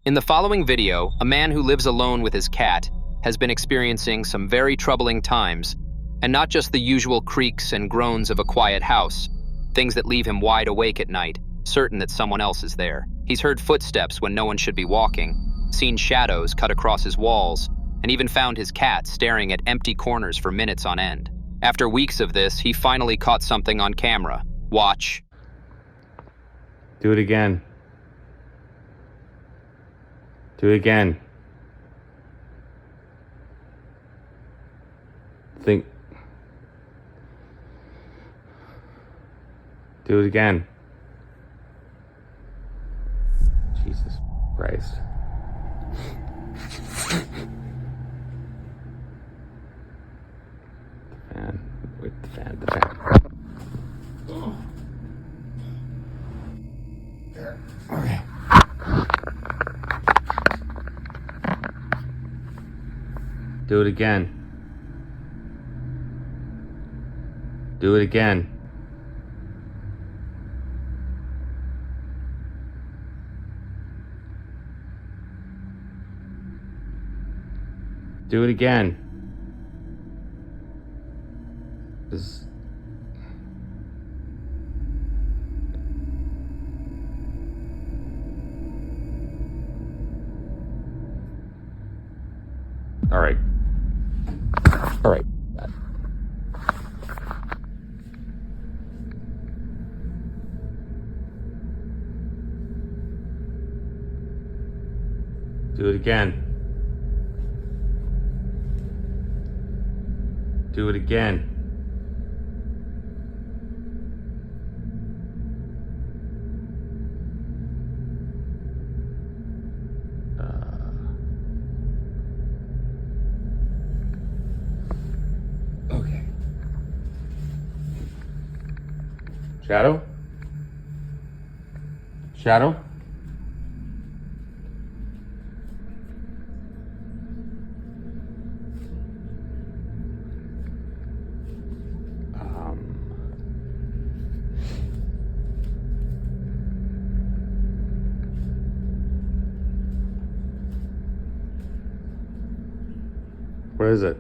In the following video, a man who lives alone with his cat has been experiencing some very troubling times, and not just the usual creaks and groans of a quiet house, things that leave him wide awake at night, certain that someone else is there. He's heard footsteps when no one should be walking, seen shadows cut across his walls, and even found his cat staring at empty corners for minutes on end. After weeks of this, he finally caught something on camera. Watch. Do it again. Do it again. Think. Do it again. Jesus Christ. The fan. Wait, the fan. Okay. Do it again. Do it again. Do it again. All right. All right. Do it again. Do it again. Okay. Shadow? Shadow? Where is it?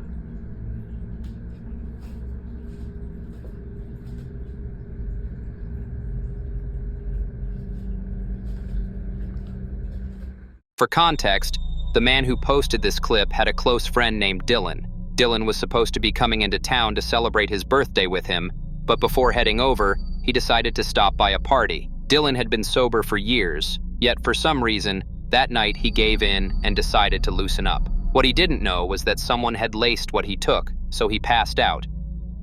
For context, the man who posted this clip had a close friend named Dylan. Dylan was supposed to be coming into town to celebrate his birthday with him, but before heading over, he decided to stop by a party. Dylan had been sober for years, yet for some reason, that night he gave in and decided to loosen up. What he didn't know was that someone had laced what he took, so he passed out.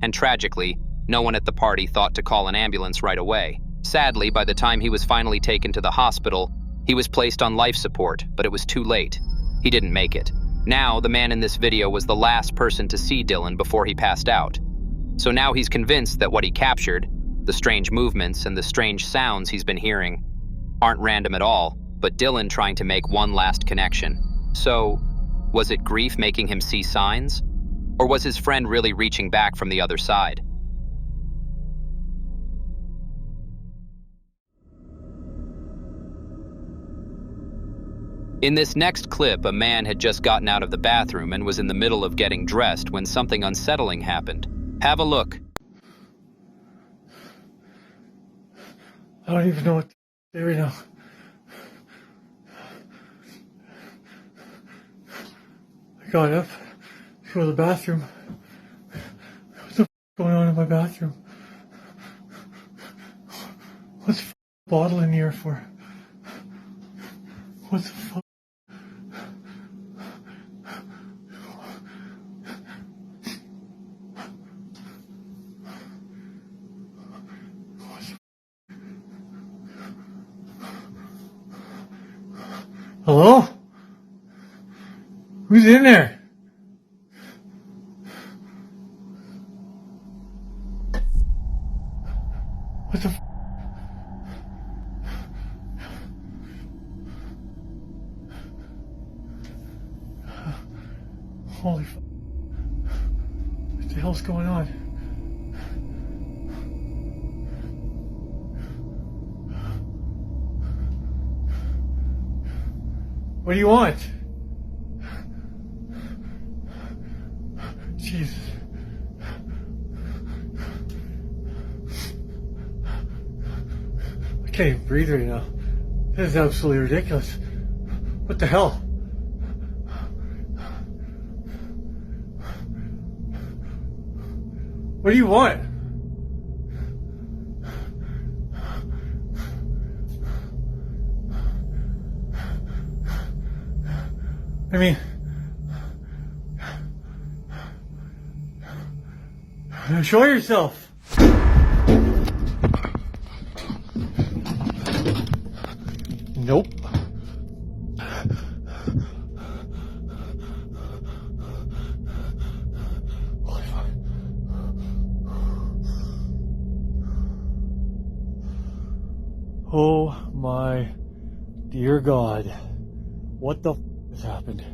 And tragically, no one at the party thought to call an ambulance right away. Sadly, by the time he was finally taken to the hospital, he was placed on life support, but it was too late. He didn't make it. Now, the man in this video was the last person to see Dylan before he passed out. So now he's convinced that what he captured, the strange movements and the strange sounds he's been hearing, aren't random at all, but Dylan trying to make one last connection. So, was it grief making him see signs? Or was his friend really reaching back from the other side? In this next clip, a man had just gotten out of the bathroom and was in the middle of getting dressed when something unsettling happened. Have a look. I don't even know what to say right now. I got up to go to the bathroom. What the f going on in my bathroom? What's the bottle in here for? What the fuck? Hello? Who's in there? What the f? Holy f. What the hell's going on? What do you want? Jesus. I can't even breathe right now. This is absolutely ridiculous. What the hell? What do you want? I mean, show yourself. Nope. Oh my dear God. What the has happened?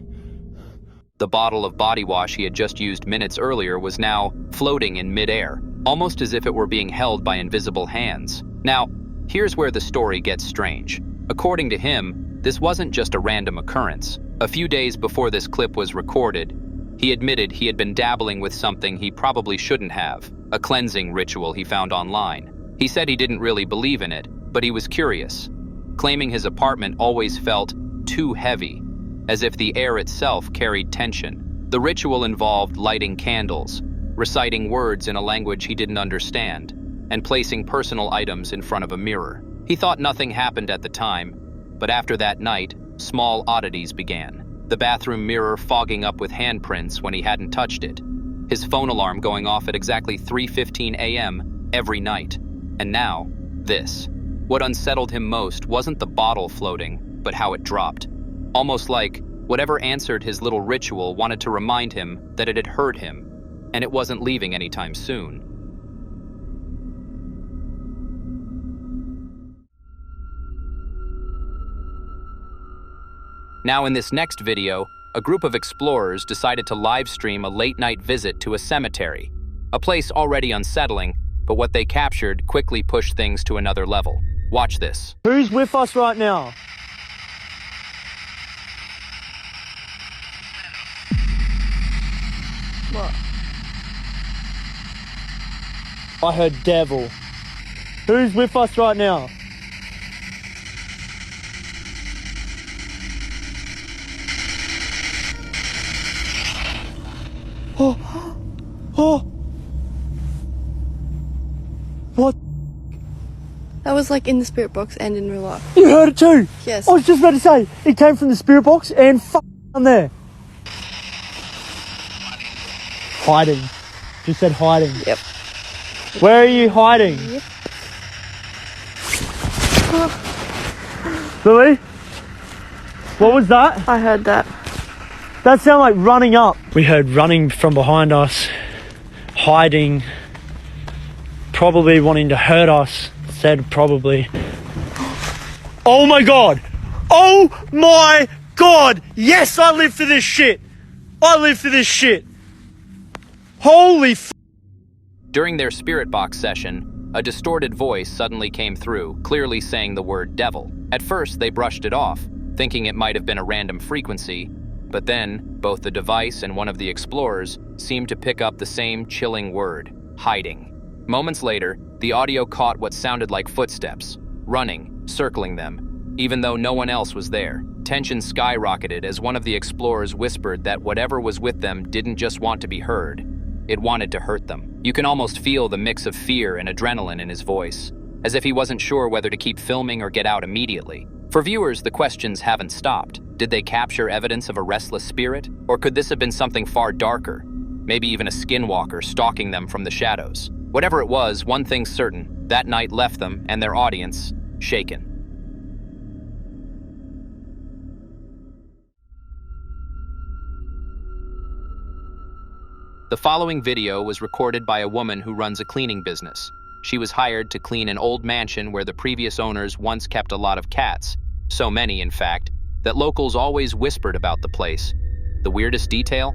The bottle of body wash he had just used minutes earlier was now floating in midair, almost as if it were being held by invisible hands. Now, here's where the story gets strange. According to him, this wasn't just a random occurrence. A few days before this clip was recorded, he admitted he had been dabbling with something he probably shouldn't have, a cleansing ritual he found online. He said he didn't really believe in it, but he was curious, claiming his apartment always felt too heavy, as if the air itself carried tension. The ritual involved lighting candles, reciting words in a language he didn't understand, and placing personal items in front of a mirror. He thought nothing happened at the time, but after that night, small oddities began. The bathroom mirror fogging up with handprints when he hadn't touched it. His phone alarm going off at exactly 3:15 a.m. every night. And now, this. What unsettled him most wasn't the bottle floating, but how it dropped. Almost like whatever answered his little ritual wanted to remind him that it had hurt him, and it wasn't leaving anytime soon. Now in this next video, a group of explorers decided to live stream a late-night visit to a cemetery, a place already unsettling, but what they captured quickly pushed things to another level. Watch this. Who's with us right now? What? I heard devil. Who's with us right now? Oh, oh. What? That was like in the spirit box and in real life. You heard it too? Yes. I was just about to say, it came from the spirit box and down there. Hiding. Just said hiding. Yep. Where are you hiding? Yep. Louis? What was that? I heard that. That sounded like running up. We heard running from behind us, hiding, probably wanting to hurt us. Said probably. Oh my God! Oh my God! Yes, I live for this shit! I live for this shit! Holy f***! During their spirit box session, a distorted voice suddenly came through, clearly saying the word devil. At first, they brushed it off, thinking it might have been a random frequency, but then, both the device and one of the explorers seemed to pick up the same chilling word, hiding. Moments later, the audio caught what sounded like footsteps, running, circling them, even though no one else was there. Tension skyrocketed as one of the explorers whispered that whatever was with them didn't just want to be heard, it wanted to hurt them. You can almost feel the mix of fear and adrenaline in his voice, as if he wasn't sure whether to keep filming or get out immediately. For viewers, the questions haven't stopped. Did they capture evidence of a restless spirit? Or could this have been something far darker? Maybe even a skinwalker stalking them from the shadows. Whatever it was, one thing's certain, that night left them and their audience shaken. The following video was recorded by a woman who runs a cleaning business. She was hired to clean an old mansion where the previous owners once kept a lot of cats. So many, in fact, that locals always whispered about the place. The weirdest detail?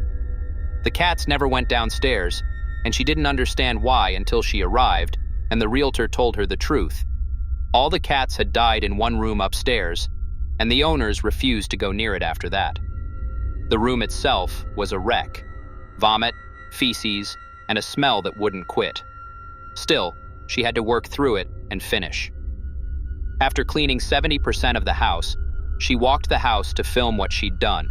The cats never went downstairs, and she didn't understand why until she arrived, and the realtor told her the truth. All the cats had died in one room upstairs, and the owners refused to go near it after that. The room itself was a wreck. Vomit, feces, and a smell that wouldn't quit. Still, she had to work through it and finish. After cleaning 70% of the house, she walked the house to film what she'd done,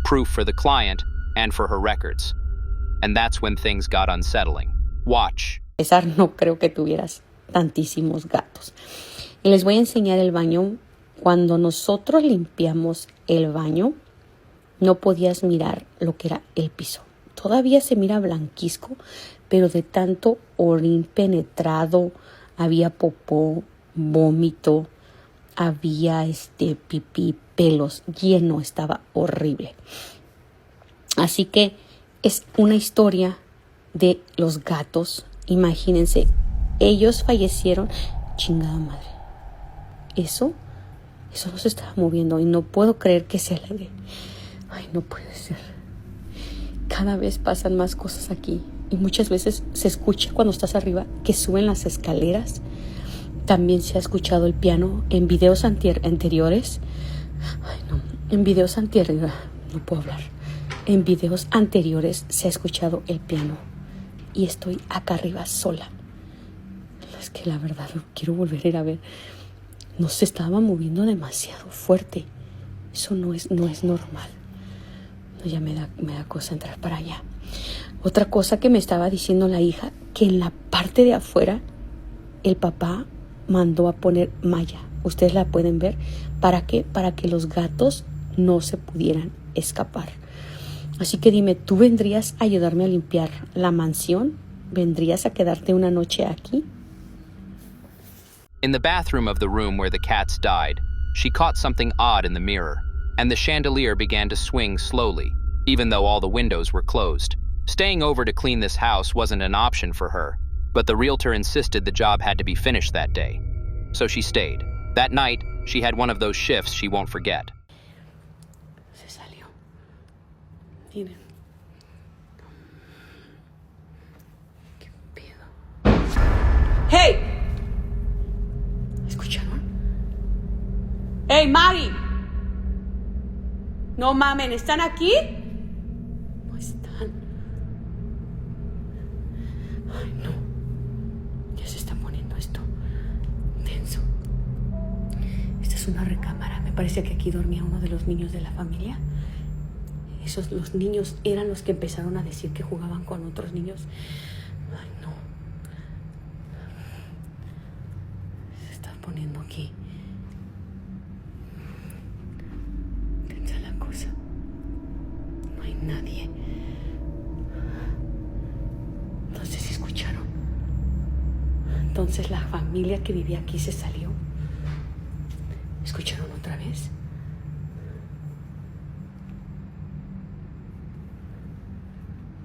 proof for the client and for her records. And that's when things got unsettling. Watch. César, no creo que tuvieras tantísimos gatos. Y les voy a enseñar el baño. Cuando nosotros limpiamos el baño, no podías mirar lo que era el piso. Todavía se mira blanquizco, pero de tanto orín penetrado, había popó, vómito, había pipí, pelos, lleno, estaba horrible. Así que es una historia de los gatos. Imagínense, ellos fallecieron. Chingada madre. Eso no se estaba moviendo y no puedo creer que sea el aire. Ay, no puede ser. Cada vez pasan más cosas aquí y muchas veces se escucha cuando estás arriba que suben las escaleras. También se ha escuchado el piano en videos anteriores. Ay, no. En videos anteriores, no puedo hablar. En videos anteriores se ha escuchado el piano y estoy acá arriba sola. Es que la verdad quiero volver a ir a ver. No se estaba moviendo demasiado fuerte. Eso no es normal. No, ya me da cosa entrar para allá. Otra cosa que me estaba diciendo la hija, que en la parte de afuera el papá mandó a poner malla. Ustedes la pueden ver. ¿Para qué? Para que los gatos no se pudieran escapar. Así que dime, ¿tú vendrías a ayudarme a limpiar la mansión? ¿Vendrías a quedarte una noche aquí? In the bathroom of the room where the cats died, she caught something odd in the mirror, and the chandelier began to swing slowly, even though all the windows were closed. Staying over to clean this house wasn't an option for her, but the realtor insisted the job had to be finished that day. So she stayed. That night, she had one of those shifts she won't forget. Se salió. Miren. ¿Qué pedo? ¡Hey! ¿Escucharon? ¡Hey, Mari! No mamen, ¿están aquí? No están. Ay, no. Ya se está poniendo esto tenso. Esta es una recámara. Me parece que aquí dormía uno de los niños de la familia. Los niños eran los que empezaron a decir que jugaban con otros niños. Ay, no. Se está poniendo aquí. Tensa la cosa. No hay nadie. No sé si escucharon. Entonces la familia que vivía aquí se salió. ¿Escucharon otra vez?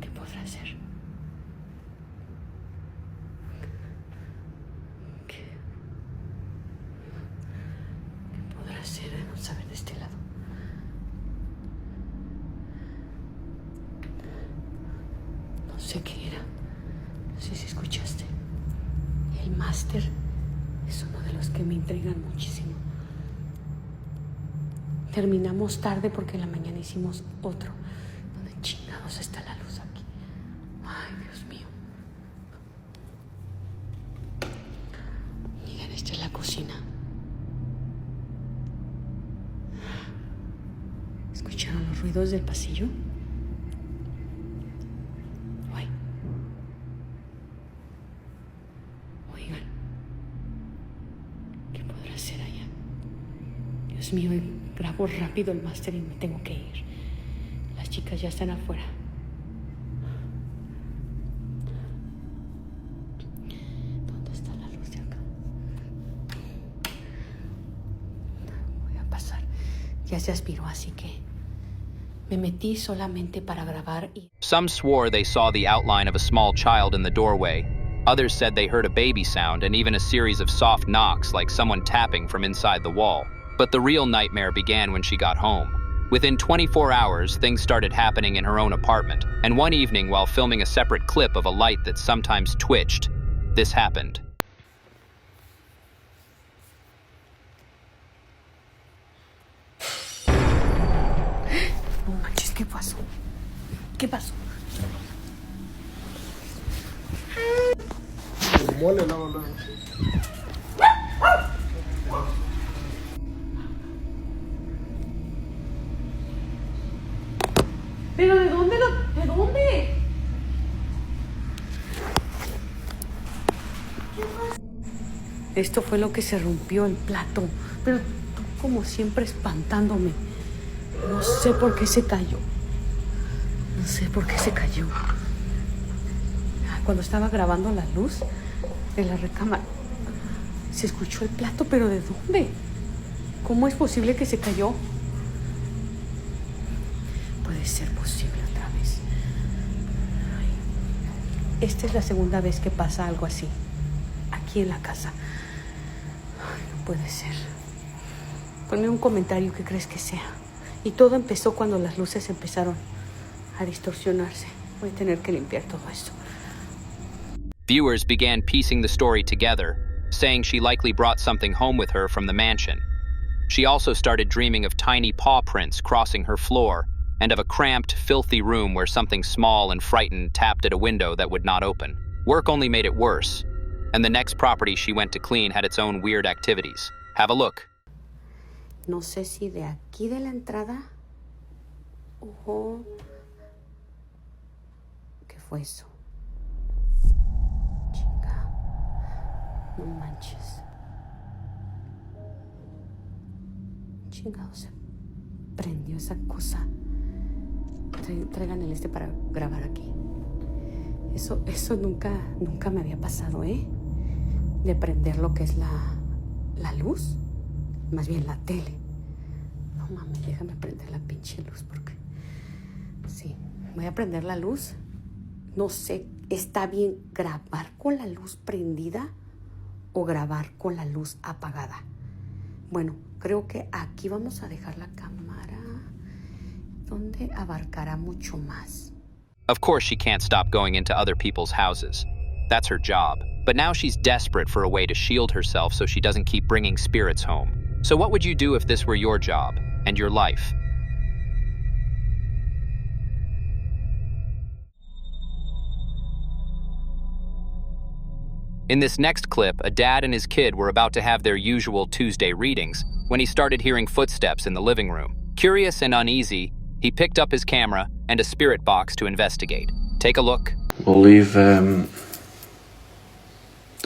¿Qué podrá ser? ¿Qué podrá ser? Vamos a ver de este lado. No sé qué era. No sé si escuchaste. El máster es uno de los que me intrigan muchísimo. Terminamos tarde porque en la mañana hicimos otro. ¿Dónde chingados está la luz aquí? Ay, Dios mío. Miren, esta es la cocina. ¿Escucharon los ruidos del pasillo? Ay. Oigan. ¿Qué podrá ser allá? Dios mío, grabo rápido el máster y me tengo que ir. Las chicas ya están afuera. ¿Dónde está la luz de acá? Voy a pasar. Ya se aspiró, así que me metí solamente para grabar y... Some swore they saw the outline of a small child in the doorway. Others said they heard a baby sound and even a series of soft knocks like someone tapping from inside the wall. But the real nightmare began when she got home. Within 24 hours, things started happening in her own apartment, and one evening while filming a separate clip of a light that sometimes twitched, this happened. ¿Qué pasó? ¿Qué pasó? ¿Pero de dónde ¿De dónde? Esto fue lo que se rompió el plato. Pero tú, como siempre, espantándome. No sé por qué se cayó. No sé por qué se cayó. Cuando estaba grabando la luz de la recámara, se escuchó el plato, pero ¿de dónde? ¿Cómo es posible que se cayó? Puede ser posible otra vez. Ay, esta es la segunda vez que pasa algo así, aquí en la casa. Ay, no puede ser. Ponme un comentario que crees que sea. Y todo empezó cuando las luces empezaron a distorsionarse. Voy a tener que limpiar todo esto. Viewers began piecing the story together, saying she likely brought something home with her from the mansion. She also started dreaming of tiny paw prints crossing her floor and of a cramped, filthy room where something small and frightened tapped at a window that would not open. Work only made it worse, and the next property she went to clean had its own weird activities. Have a look. No sé si de aquí de la entrada o... ¿Qué fue eso? Chica, no manches. Chingado, se prendió esa cosa. Traigan el para grabar aquí. Eso nunca me había pasado, ¿eh? De prender lo que es la luz. Más bien la tele. No mames, déjame prender la pinche luz porque... Sí, voy a prender la luz. No sé, ¿está bien grabar con la luz prendida o grabar con la luz apagada? Bueno, creo que aquí vamos a dejar la cámara donde abarcará mucho más. Of course, she can't stop going into other people's houses. That's her job. But now she's desperate for a way to shield herself so she doesn't keep bringing spirits home. So what would you do if this were your job and your life? In this next clip, a dad and his kid were about to have their usual Tuesday readings when he started hearing footsteps in the living room. Curious and uneasy, he picked up his camera and a spirit box to investigate. Take a look. We'll leave that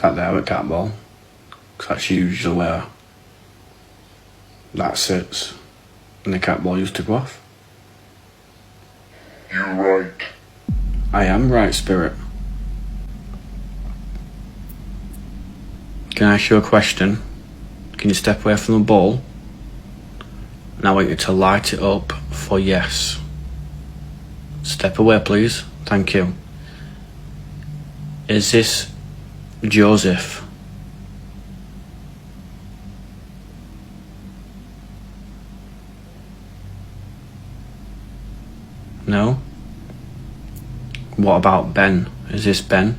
there at cat ball, because that's usually where that sits, and the cat ball used to go off. You're right. I am right, Spirit. Can I ask you a question? Can you step away from the ball? And I want you to light it up for yes. Step away, please. Thank you. Is this Joseph? No? What about Ben? Is this Ben?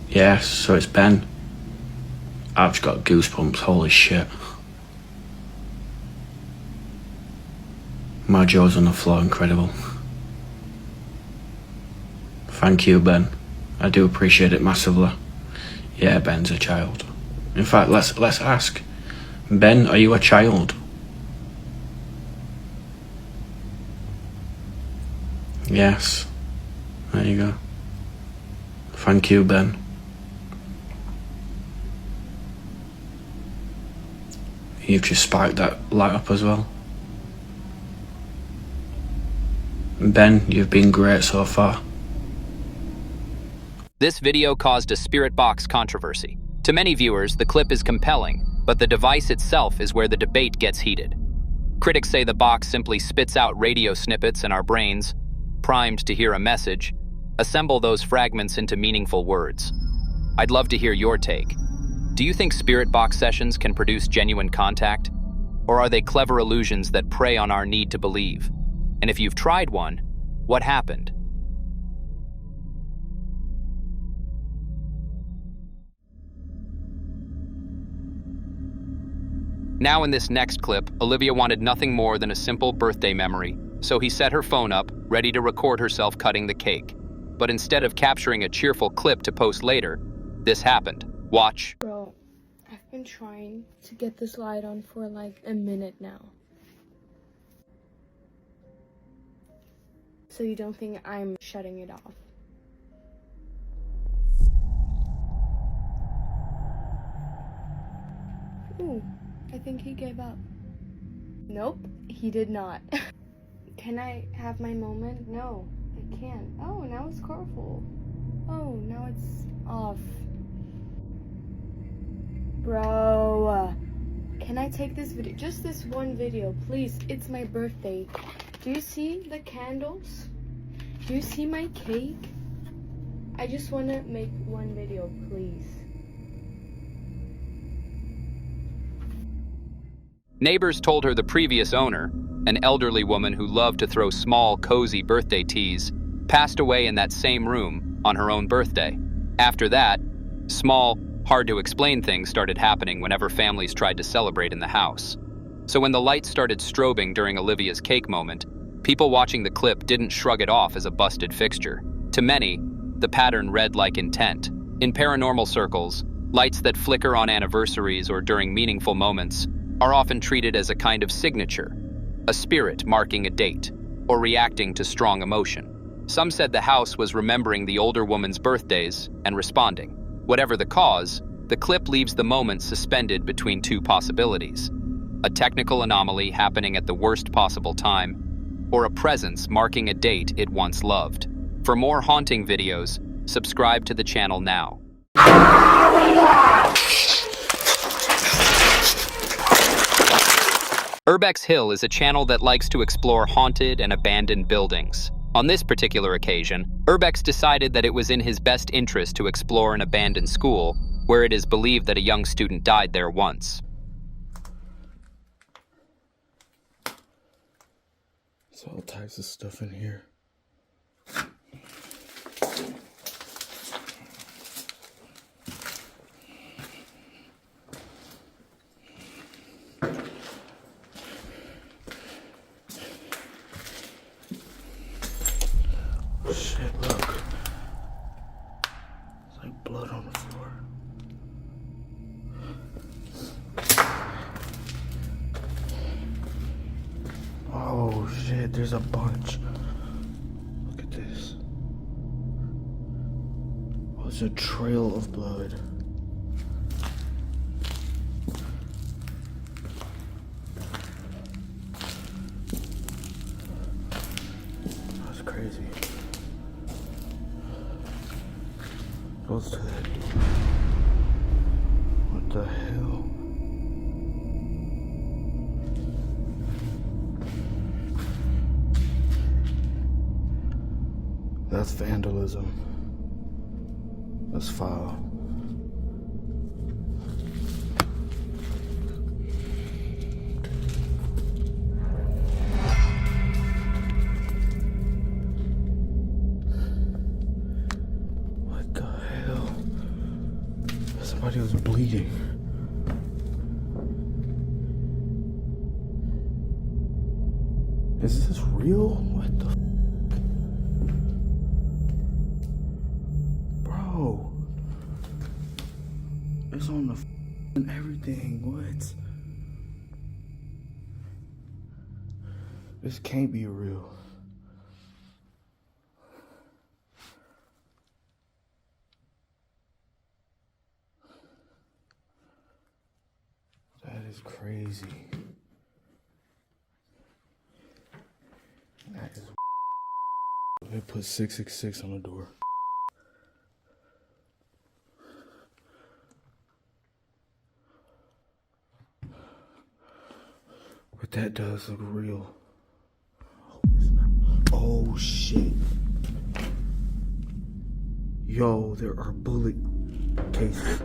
Yes, so it's Ben. I've just got goosebumps, holy shit. My jaw's on the floor, incredible. Thank you, Ben. I do appreciate it massively. Yeah, Ben's a child. In fact, let's ask. Ben, are you a child? Yes. There you go. Thank you, Ben. You've just sparked that light up as well. Ben, you've been great so far. This video caused a spirit box controversy. To many viewers, the clip is compelling, but the device itself is where the debate gets heated. Critics say the box simply spits out radio snippets in our brains, primed to hear a message, assemble those fragments into meaningful words. I'd love to hear your take. Do you think spirit box sessions can produce genuine contact? Or are they clever illusions that prey on our need to believe? And if you've tried one, what happened? Now in this next clip, Olivia wanted nothing more than a simple birthday memory, so he set her phone up, ready to record herself cutting the cake. But instead of capturing a cheerful clip to post later, this happened. Watch. Bro, I've been trying to get this light on for like a minute now. So you don't think I'm shutting it off? Ooh, I think he gave up. Nope, he did not. Can I have my moment? No, I can't. Oh, now it's colorful. Oh, now it's off. Bro, can I take this video? Just this one video, please. It's my birthday. Do you see the candles? Do you see my cake? I just want to make one video, please. Neighbors told her the previous owner, an elderly woman who loved to throw small, cozy birthday teas, passed away in that same room on her own birthday. After that, small, hard-to-explain things started happening whenever families tried to celebrate in the house. So when the lights started strobing during Olivia's cake moment, people watching the clip didn't shrug it off as a busted fixture. To many, the pattern read like intent. In paranormal circles, lights that flicker on anniversaries or during meaningful moments are often treated as a kind of signature, a spirit marking a date, or reacting to strong emotion. Some said the house was remembering the older woman's birthdays and responding. Whatever the cause, the clip leaves the moment suspended between two possibilities: a technical anomaly happening at the worst possible time, or a presence marking a date it once loved. For more haunting videos, subscribe to the channel now. Urbex Hill is a channel that likes to explore haunted and abandoned buildings. On this particular occasion, Urbex decided that it was in his best interest to explore an abandoned school, where it is believed that a young student died there once. There's all types of stuff in here. Shit, look. It's like blood on the floor. Oh shit, there's a bunch. Look at this. Oh, it's a trail of blood. That's crazy. Goes to that door. What the hell? That's vandalism. That's foul. What the hell? Somebody was bleeding. Is this real? What the? Bro, it's on the and everything. What? This can't be real. That is crazy. That is. They put 666 on the door. But that does look real. Oh, it's not. Oh shit. Yo, there are bullet cases.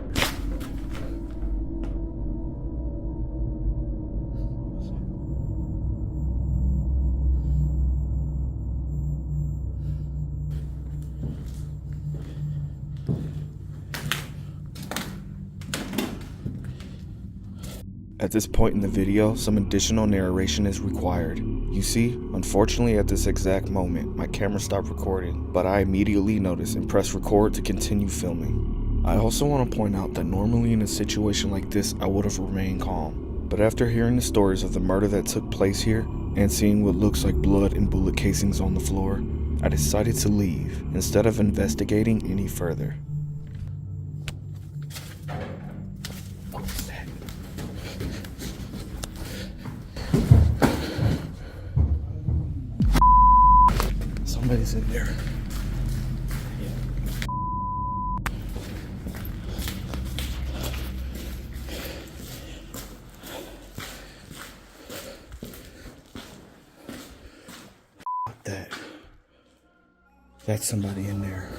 At this point in the video, some additional narration is required. You see, unfortunately at this exact moment, my camera stopped recording, but I immediately noticed and pressed record to continue filming. I also want to point out that normally in a situation like this, I would have remained calm. But after hearing the stories of the murder that took place here, and seeing what looks like blood and bullet casings on the floor, I decided to leave, instead of investigating any further. Somebody's in there. That's somebody in there.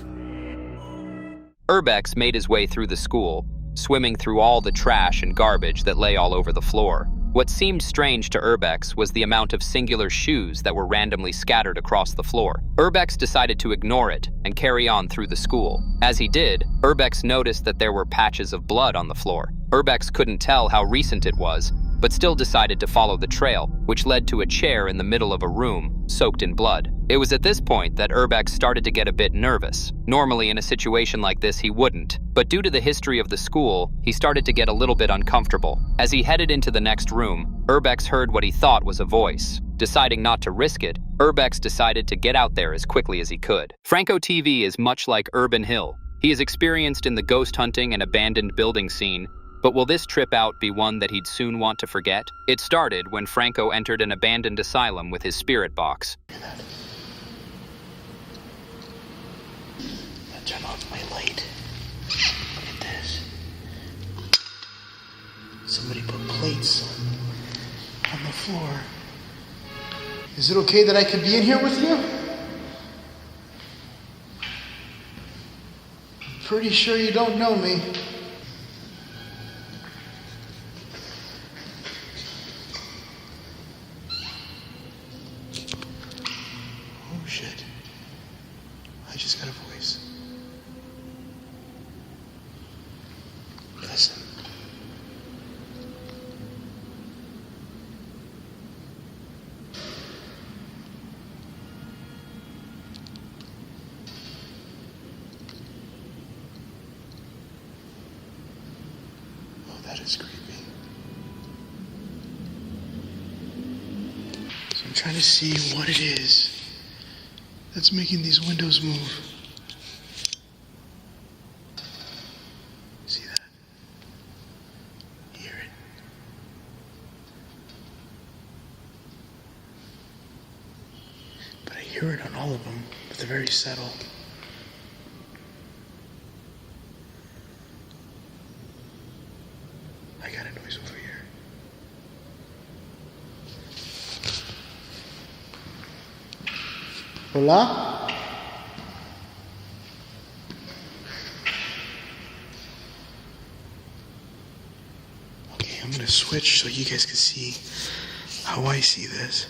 Urbex made his way through the school, swimming through all the trash and garbage that lay all over the floor. What seemed strange to Urbex was the amount of singular shoes that were randomly scattered across the floor. Urbex decided to ignore it and carry on through the school. As he did, Urbex noticed that there were patches of blood on the floor. Urbex couldn't tell how recent it was, but still decided to follow the trail, which led to a chair in the middle of a room, soaked in blood. It was at this point that Urbex started to get a bit nervous. Normally in a situation like this he wouldn't, but due to the history of the school, he started to get a little bit uncomfortable. As he headed into the next room, Urbex heard what he thought was a voice. Deciding not to risk it, Urbex decided to get out there as quickly as he could. Franco TV is much like Urban Hill. He is experienced in the ghost hunting and abandoned building scene, but will this trip out be one that he'd soon want to forget? It started when Franco entered an abandoned asylum with his spirit box. Turn off my light. Look at this. Somebody put plates on the floor. Is it okay that I could be in here with you? I'm pretty sure you don't know me. Oh shit. I just got a voice. Listen. Oh, that is creepy. So I'm trying to see what it is that's making these windows move. See that? Hear it? But I hear it on all of them, but they're very subtle. I got a noise over here. Hola? Okay, I'm gonna switch so you guys can see how I see this.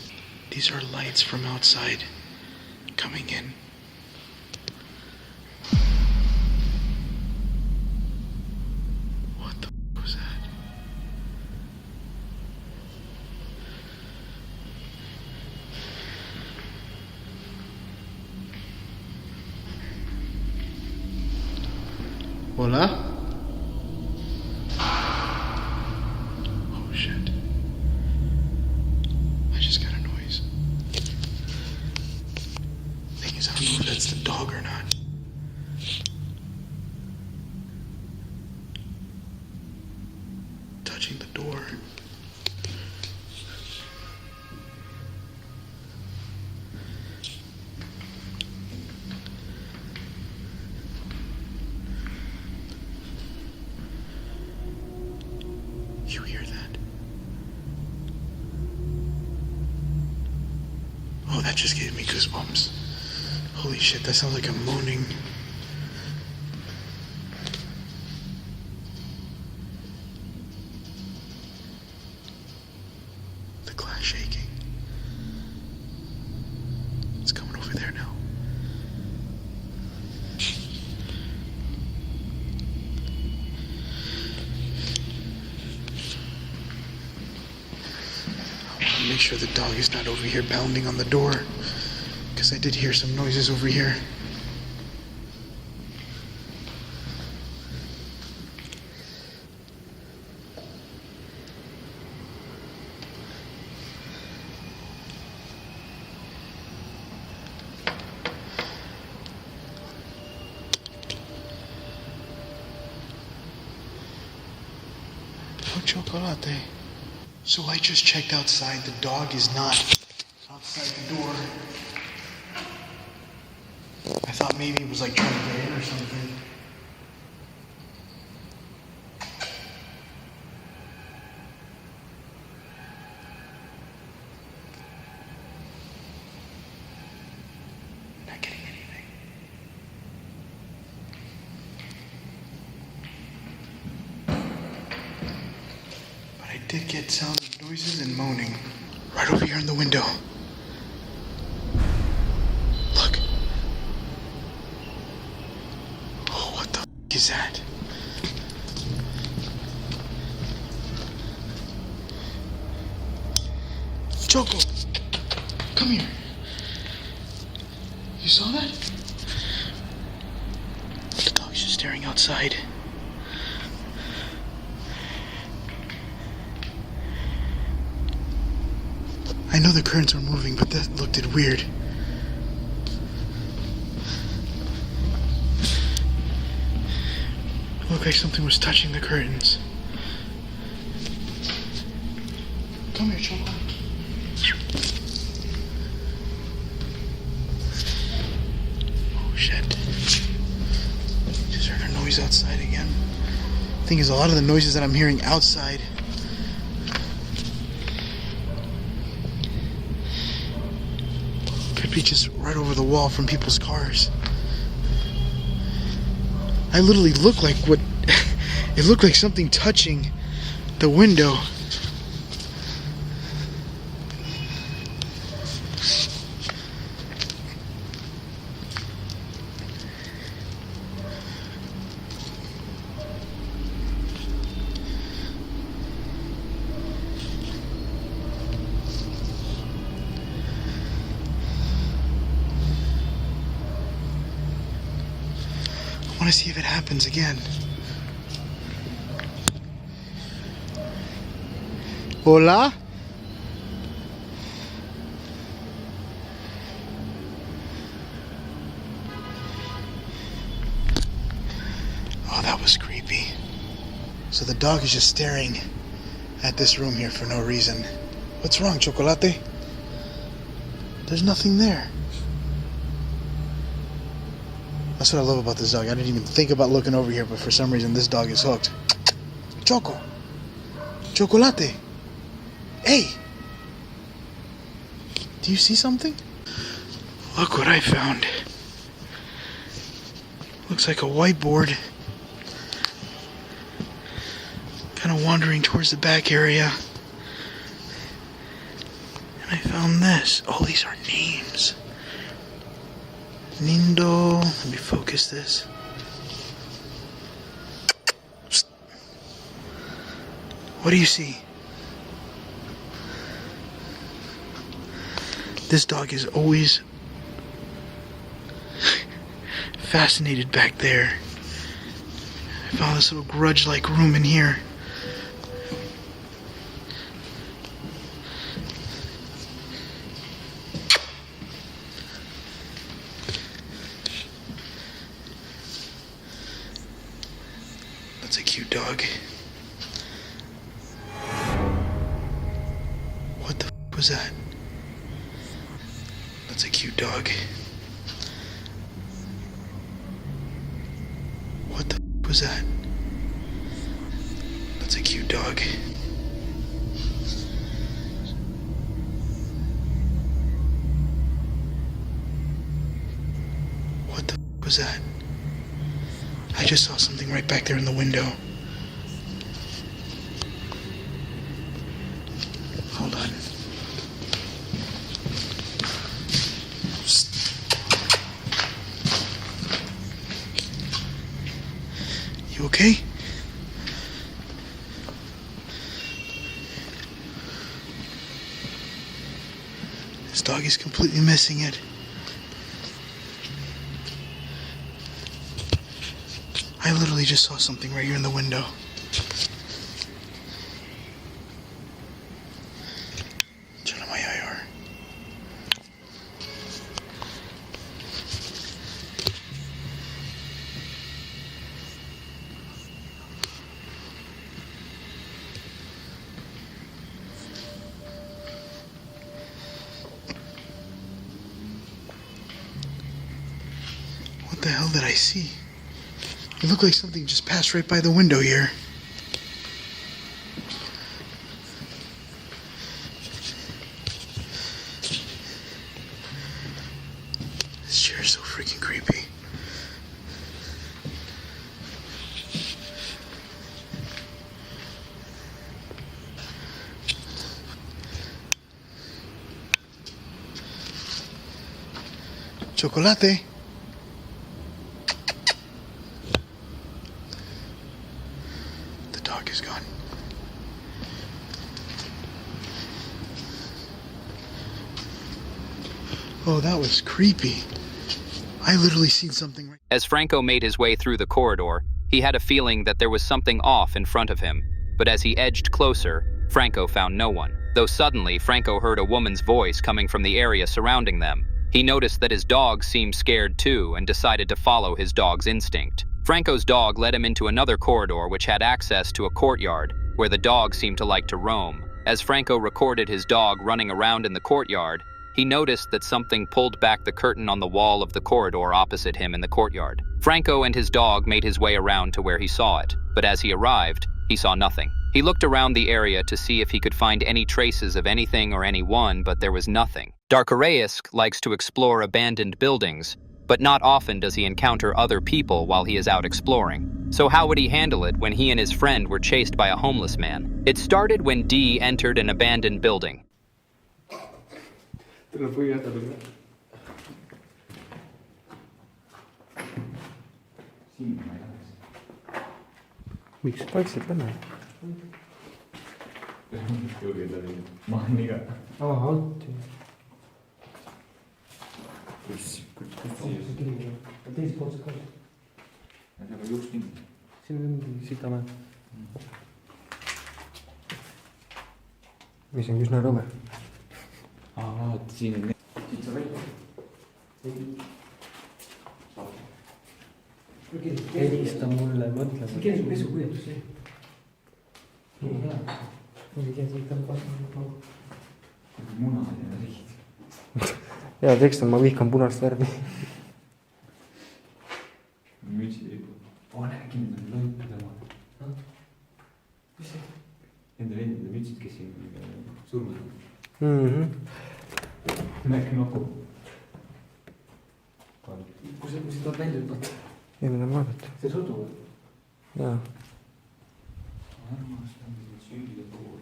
These are lights from outside coming in. What the f was that? Hola? Oh shit. I just got a noise. Thing is, I don't know if that's the dog or not. Touching the door. You hear that? Oh, that just gave me goosebumps. Holy shit, that sounds like a moaning. The glass shaking. It's coming over there now. make sure the dog is not over here pounding on the door, because I did hear some noises over here. Oh, chocolate. So I just checked outside. The dog is not outside the door. I thought maybe it was like trying to get in or something. Not getting anything. But I did get sounds of noises and moaning right over here in the window. Look. Oh, what the f*** is that? Choco, come here. You saw that? The dog's just staring outside. I know the curtains were moving, but that looked weird. It looked like something was touching the curtains. Come here, Choco. Oh shit. Just heard a noise outside again. Thing is, a lot of the noises that I'm hearing outside could be just right over the wall from people's cars. I literally looked like what it looked like something touching the window. I want to see if it happens again. Hola? Oh, that was creepy. So the dog is just staring at this room here for no reason. What's wrong, Chocolate? There's nothing there. That's what I love about this dog. I didn't even think about looking over here, but for some reason this dog is hooked. Choco. Chocolate. Hey. Do you see something? Look what I found. Looks like a whiteboard. Kind of wandering towards the back area. And I found this. Oh, these are names. Nindo. Let me focus this. What do you see? This dog is always fascinated back there. I found this little grudge-like room in here. That's a cute dog. What the f*** was that? That's a cute dog. What the f*** was that? That's a cute dog. What the f*** was that? I just saw something right back there in the window. Hold on. You okay? This dog is completely missing it. I literally just saw something right here in the window. What the hell did I see? It looked like something just passed right by the window here. This chair is so freaking creepy. Chocolate. The dog is gone. Oh, that was creepy. I literally seen something right. As Franco made his way through the corridor, he had a feeling that there was something off in front of him. But as he edged closer, Franco found no one. Though suddenly, Franco heard a woman's voice coming from the area surrounding them. He noticed that his dog seemed scared too and decided to follow his dog's instinct. Franco's dog led him into another corridor which had access to a courtyard where the dog seemed to like to roam. As Franco recorded his dog running around in the courtyard, he noticed that something pulled back the curtain on the wall of the corridor opposite him in the courtyard. Franco and his dog made his way around to where he saw it, but as he arrived, he saw nothing. He looked around the area to see if he could find any traces of anything or anyone, but there was nothing. Scariest likes to explore abandoned buildings, but not often does he encounter other people while he is out exploring. So how would he handle it when he and his friend were chased by a homeless man? It started when D entered an abandoned building. Miks vaikselt lähme? alt ju. Teiselt poolt ka. Siin on mingi sitame. Mis on üsna rõve. Vaata siin on siit sa välja. Helista mulle, mõtle. See keegi pesukujätus see. Nii hea. Muidu keegi on pasnud. Muna ja riht. Hea tekst on, ma vihkan punast värvi. Mütsi ei puudu. Nägi nende lõipude maal. Mis see? Nende vendide mütsid, kes siin surnud. Nägi nuku. Kui sa tood välja võtta? Ei, mida vaadata. See sõdu või? Jaa. Armastan süüdide puhul.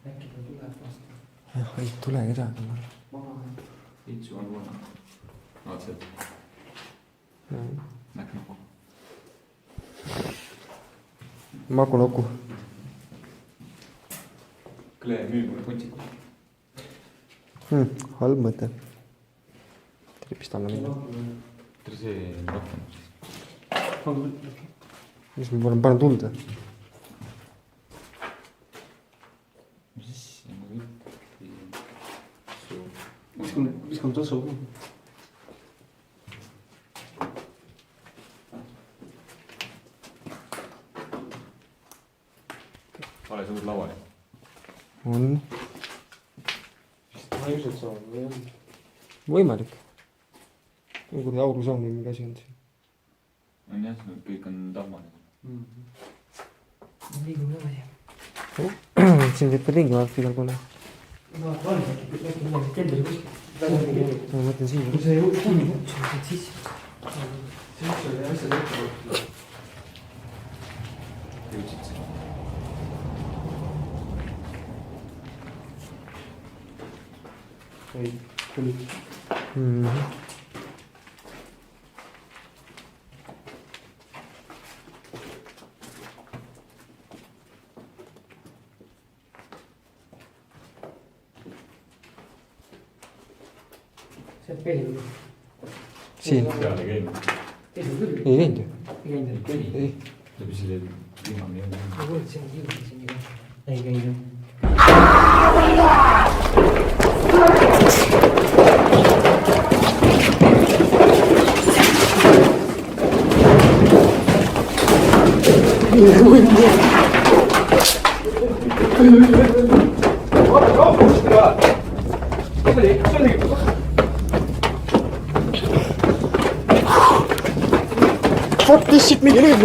Äkki ta tuleb vastu. Jah, ei tule kedagi. Itsu on vana. Vaatselt. Näk nuku. Maku nuku. Kõle müü mulle puntsiku. Halb mõte. Tripist alla minna. Tere see rohkem. Mis ma panen tulda? Mis siin Viskan tasu. Ole suur laual. On. Ma ilmselt saan või on? Võimalik. Kuradi aurusaan või mingi asi on siin. On jah, kõik on tahmane. Liigub läbi. Siin võib ringi vaadata igal poole. Ma vaatan, keldri kuskil. Ma mõtlen siin. Kui see kinni kutsunud, et sisse. Siis oli asjad ette võtta. Jõudsid siin. Ei, tuli. Siin. Peale ei käinud. Ei käinud ju. Ei käi. Ei. Läbi selle ilmami on. Ma kuulsin, jõudsin juba. Ei käinud. Fuck this shit, me get in.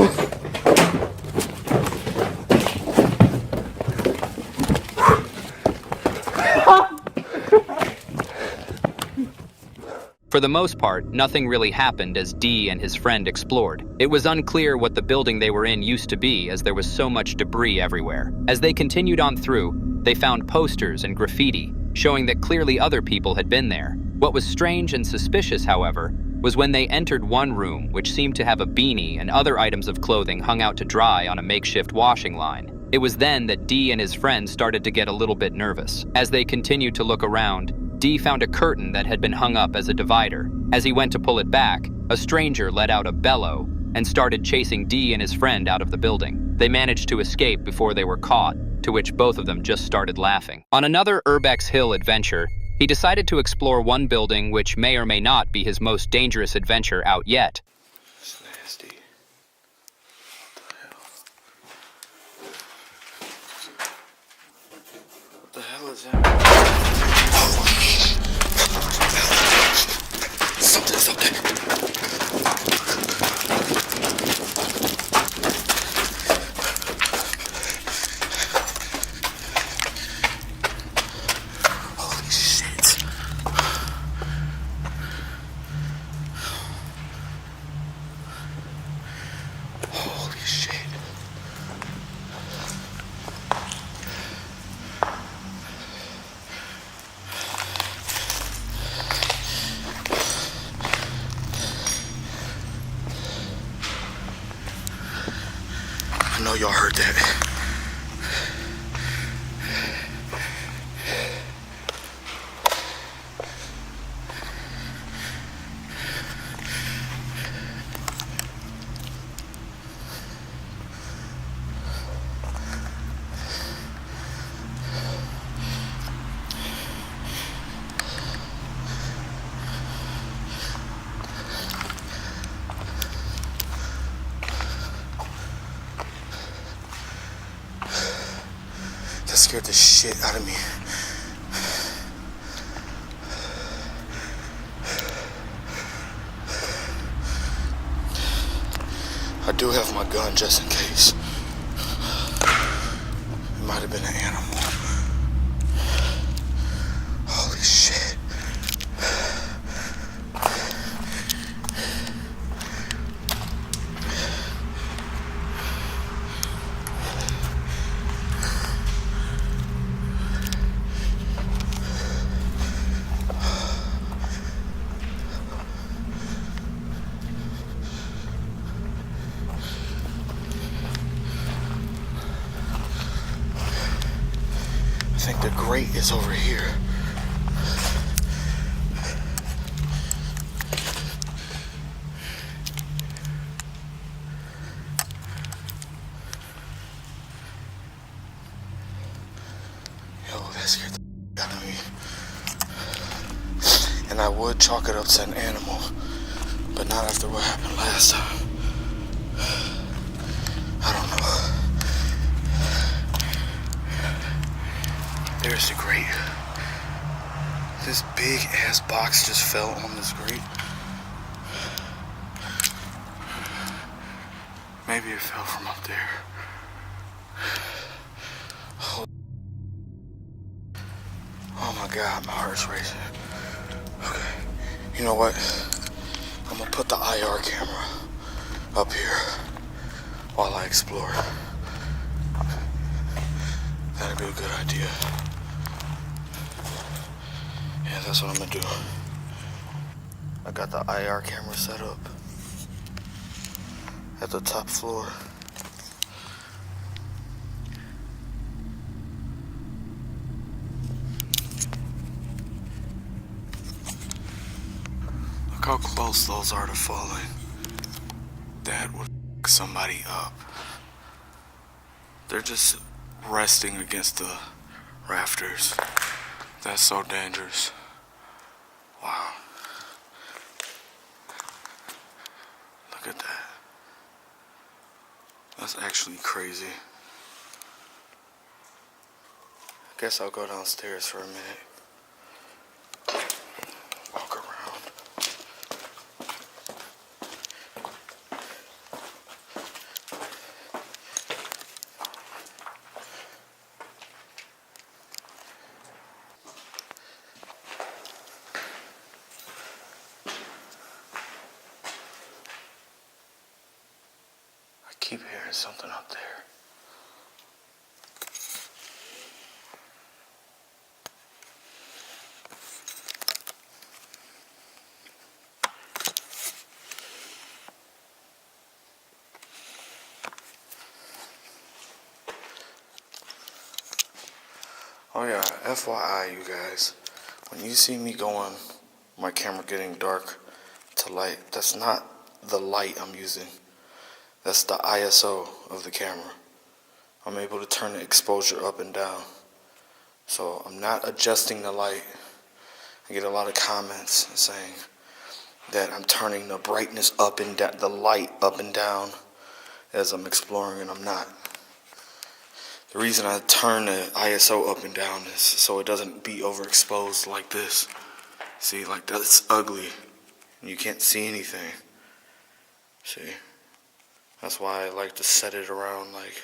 For the most part, nothing really happened as Dee and his friend explored. It was unclear what the building they were in used to be, as there was so much debris everywhere. As they continued on through, they found posters and graffiti, showing that clearly other people had been there. What was strange and suspicious, however, was when they entered one room, which seemed to have a beanie and other items of clothing hung out to dry on a makeshift washing line. It was then that Dee and his friend started to get a little bit nervous. As they continued to look around, Dee found a curtain that had been hung up as a divider. As he went to pull it back, a stranger let out a bellow and started chasing Dee and his friend out of the building. They managed to escape before they were caught, to which both of them just started laughing. On another Urbex Hill adventure, he decided to explore one building which may or may not be his most dangerous adventure out yet. It's nasty. What the hell is that? Something's up there. Holy shit. Holy shit. I know y'all heard that. That scared the shit out of me. I do have my gun just in case. It might have been an animal. Holy shit. I think the grate is over here. Yo, that scared the out of me. And I would chalk it up to an animal, but not after what happened last time. I don't know. There's the grate. This big ass box just fell on this grate. Maybe it fell from up there. Oh my God, my heart's racing. Okay, you know what? I'm gonna put the IR camera up here while I explore. That'd be a good idea. Yeah, that's what I'm gonna do. I got the IR camera set up at the top floor. Look how close those are to falling. That would f somebody up. They're just resting against the rafters. That's so dangerous. Wow. Look at that. That's actually crazy. I guess I'll go downstairs for a minute. Walk around. I keep hearing something up there. Oh yeah, FYI you guys, when you see me going, my camera getting dark to light, that's not the light I'm using. That's the ISO of the camera. I'm able to turn the exposure up and down. So I'm not adjusting the light. I get a lot of comments saying that I'm turning the brightness up and down, the light up and down as I'm exploring, and I'm not. The reason I turn the ISO up and down is so it doesn't be overexposed like this. See, like that's ugly. And you can't see anything. See? That's why I like to set it around like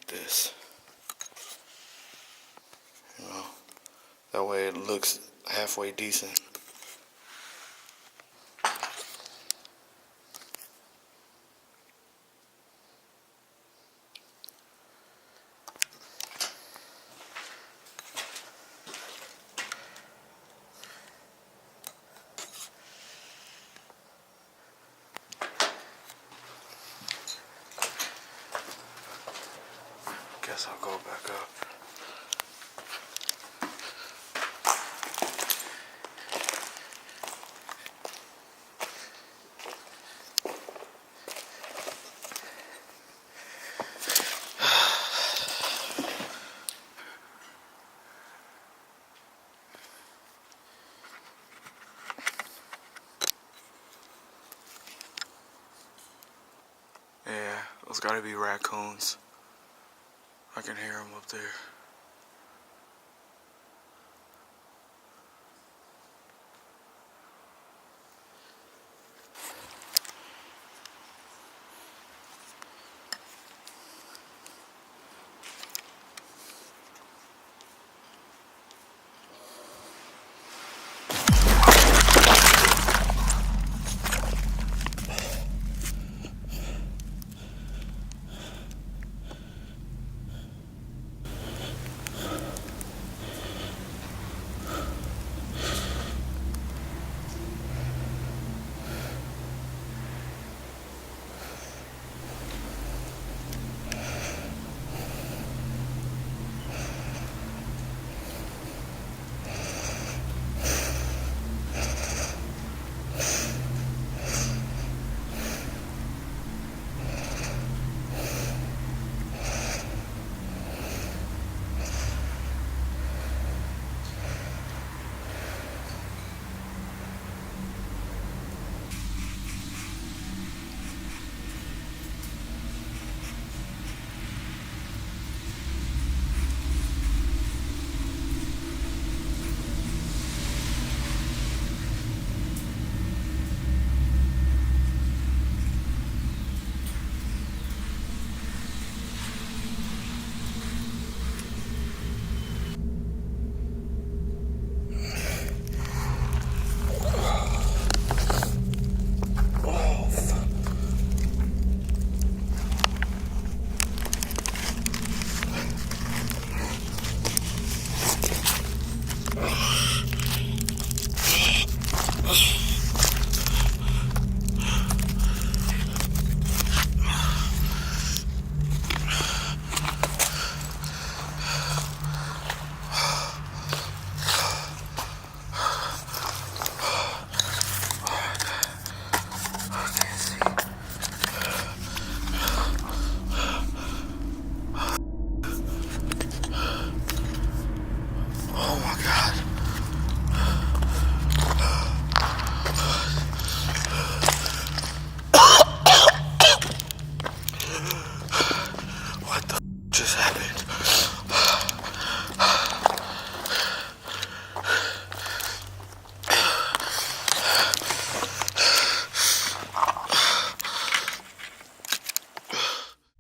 this. You know? That way it looks halfway decent. Guess I'll go back up. Yeah, those gotta be raccoons. I can hear them up there.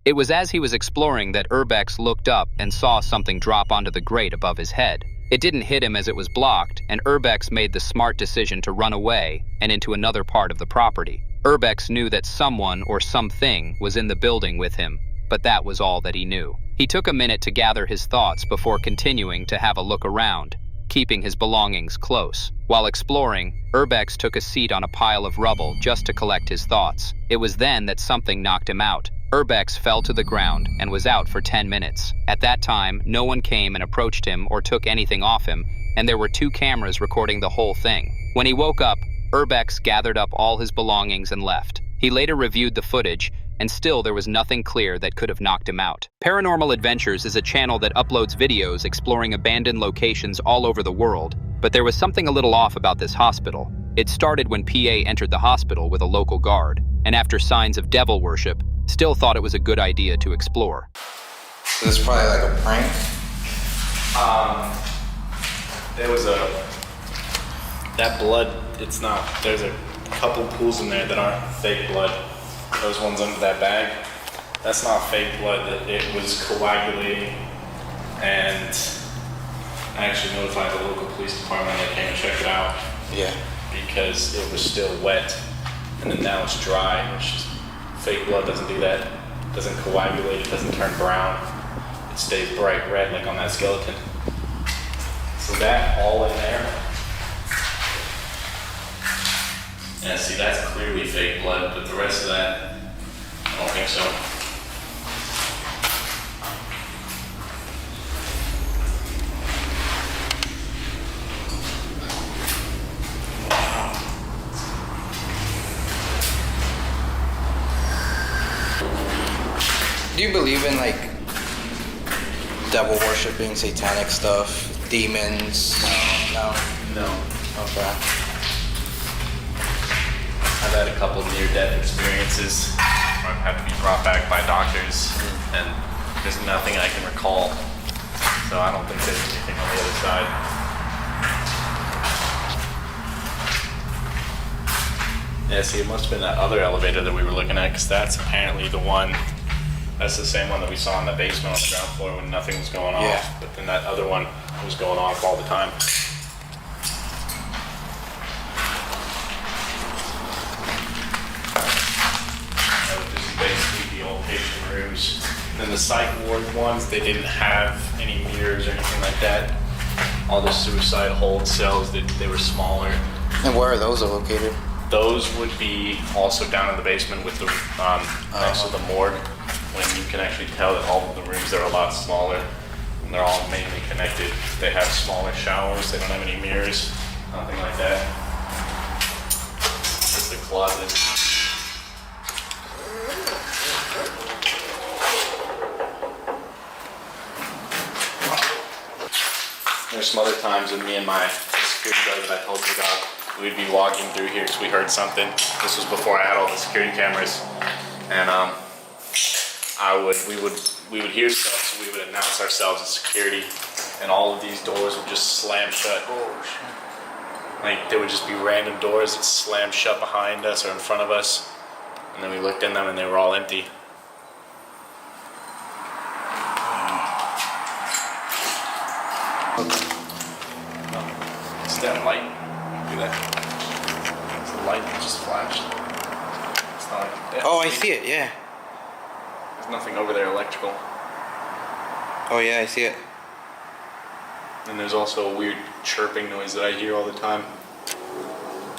It was as he was exploring that Urbex looked up and saw something drop onto the grate above his head. It didn't hit him as it was blocked, and Urbex made the smart decision to run away and into another part of the property. Urbex knew that someone or something was in the building with him, but that was all that he knew. He took a minute to gather his thoughts before continuing to have a look around, keeping his belongings close. While exploring, Urbex took a seat on a pile of rubble just to collect his thoughts. It was then that something knocked him out. Urbex fell to the ground and was out for 10 minutes. At that time, no one came and approached him or took anything off him, and there were 2 cameras recording the whole thing. When he woke up, Urbex gathered up all his belongings and left. He later reviewed the footage, and still there was nothing clear that could have knocked him out. Paranormal Adventures is a channel that uploads videos exploring abandoned locations all over the world, but there was something a little off about this hospital. It started when PA entered the hospital with a local guard, and after signs of devil worship, still thought it was a good idea to explore. So this is probably like a prank? There was that blood, it's not, there's a couple pools in there that aren't fake blood. Those ones under that bag, that's not fake blood. It was coagulating, and I actually notified the local police department. They came and checked it out. Yeah. Because it was still wet, and then now it's dry. It's just, fake blood doesn't do that. It doesn't coagulate. It doesn't turn brown. It stays bright red like on that skeleton. So that all in there. Yeah, see, that's clearly fake blood, but the rest of that, I don't think so. Do you believe in like devil worshipping, satanic stuff, demons? No. Okay. I've had a couple near-death experiences where I've had to be brought back by doctors, and there's nothing I can recall, so I don't think there's anything on the other side. Yeah, see, it must have been that other elevator that we were looking at, because that's apparently the one, that's the same one that we saw in the basement on the ground floor when nothing was going off, yeah. But then that other one was going off all the time. Basically the old patient rooms. Then the psych ward ones, they didn't have any mirrors or anything like that. All the suicide hold cells, they were smaller. And where are those located? Those would be also down in the basement with the next to the morgue, when you can actually tell that all of the rooms are a lot smaller and they're all mainly connected. They have smaller showers, they don't have any mirrors, nothing like that. Just a closet. There's some other times when me and my security guard that I told you about, we'd be walking through here because we heard something. This was before I had all the security cameras, and we would hear stuff, so we would announce ourselves as security, and all of these doors would just slam shut. Oh shit! Like there would just be random doors that slammed shut behind us or in front of us, and then we looked in them and they were all empty. It's that light. Do that. It's the light that just flashed. It's not like that. Oh, I see it, yeah. There's nothing over there electrical. Oh yeah, I see it. And there's also a weird chirping noise that I hear all the time.